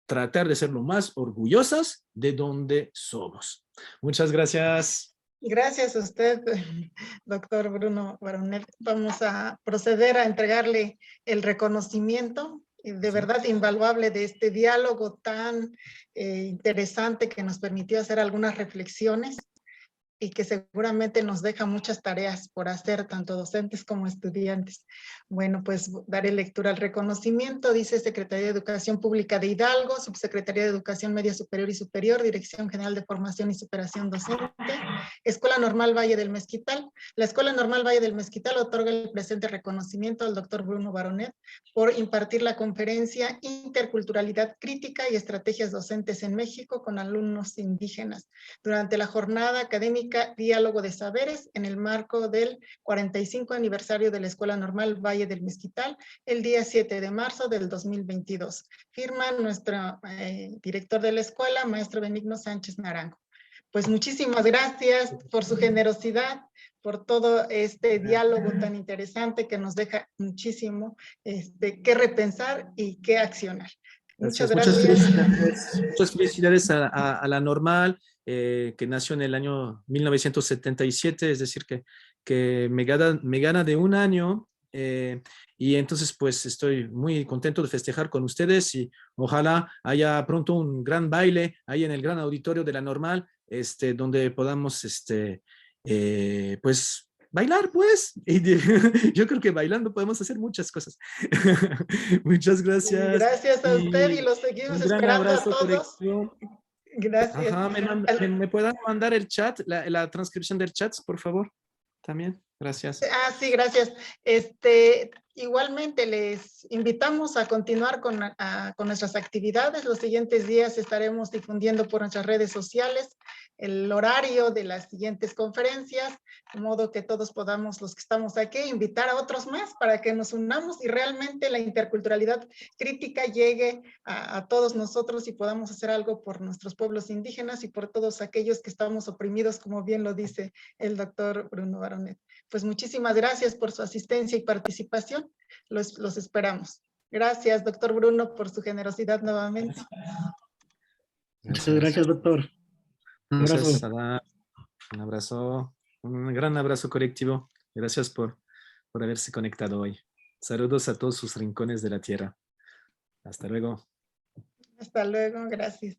tratar de ser lo más orgullosas de donde somos. Muchas gracias. Gracias a usted, doctor Bruno Baronet. Vamos a proceder a entregarle el reconocimiento de verdad invaluable de este diálogo tan interesante que nos permitió hacer algunas reflexiones y que seguramente nos deja muchas tareas por hacer, tanto docentes como estudiantes. Bueno, pues daré lectura al reconocimiento. Dice Secretaría de Educación Pública de Hidalgo, Subsecretaría de Educación Media Superior y Superior, Dirección General de Formación y Superación Docente, Escuela Normal Valle del Mezquital. La Escuela Normal Valle del Mezquital otorga el presente reconocimiento al doctor Bruno Baronet por impartir la conferencia Interculturalidad Crítica y Estrategias Docentes en México con alumnos indígenas durante la jornada académica Diálogo de Saberes en el marco del 45 aniversario de la Escuela Normal Valle del Mezquital, el día 7 de marzo del 2022. Firma nuestro director de la escuela, maestro Benigno Sánchez Naranjo. Pues muchísimas gracias por su generosidad, por todo este diálogo tan interesante que nos deja muchísimo que repensar y que accionar. Muchas gracias. Muchas felicidades a la Normal, que nació en el año 1977, es decir, que me gana de un año, y entonces pues estoy muy contento de festejar con ustedes y ojalá haya pronto un gran baile ahí en el gran auditorio de la Normal, donde podamos pues bailar, pues. Y yo creo que bailando podemos hacer muchas cosas. Muchas gracias. Gracias a usted y los seguimos esperando a todos. Gracias. ¿Me puedan mandar el chat, la transcripción del chat, por favor? También, gracias. Sí, gracias. Igualmente les invitamos a continuar con nuestras actividades. Los siguientes días estaremos difundiendo por nuestras redes sociales el horario de las siguientes conferencias, de modo que todos podamos, los que estamos aquí, invitar a otros más para que nos unamos y realmente la interculturalidad crítica llegue a todos nosotros y podamos hacer algo por nuestros pueblos indígenas y por todos aquellos que estamos oprimidos, como bien lo dice el doctor Bruno Baronet. Pues muchísimas gracias por su asistencia y participación. Los esperamos. Gracias, doctor Bruno, por su generosidad nuevamente. Muchas gracias, doctor. Un abrazo. Gracias, Adán. Un abrazo, un gran abrazo colectivo. Gracias por haberse conectado hoy. Saludos a todos sus rincones de la tierra. Hasta luego. Hasta luego, gracias.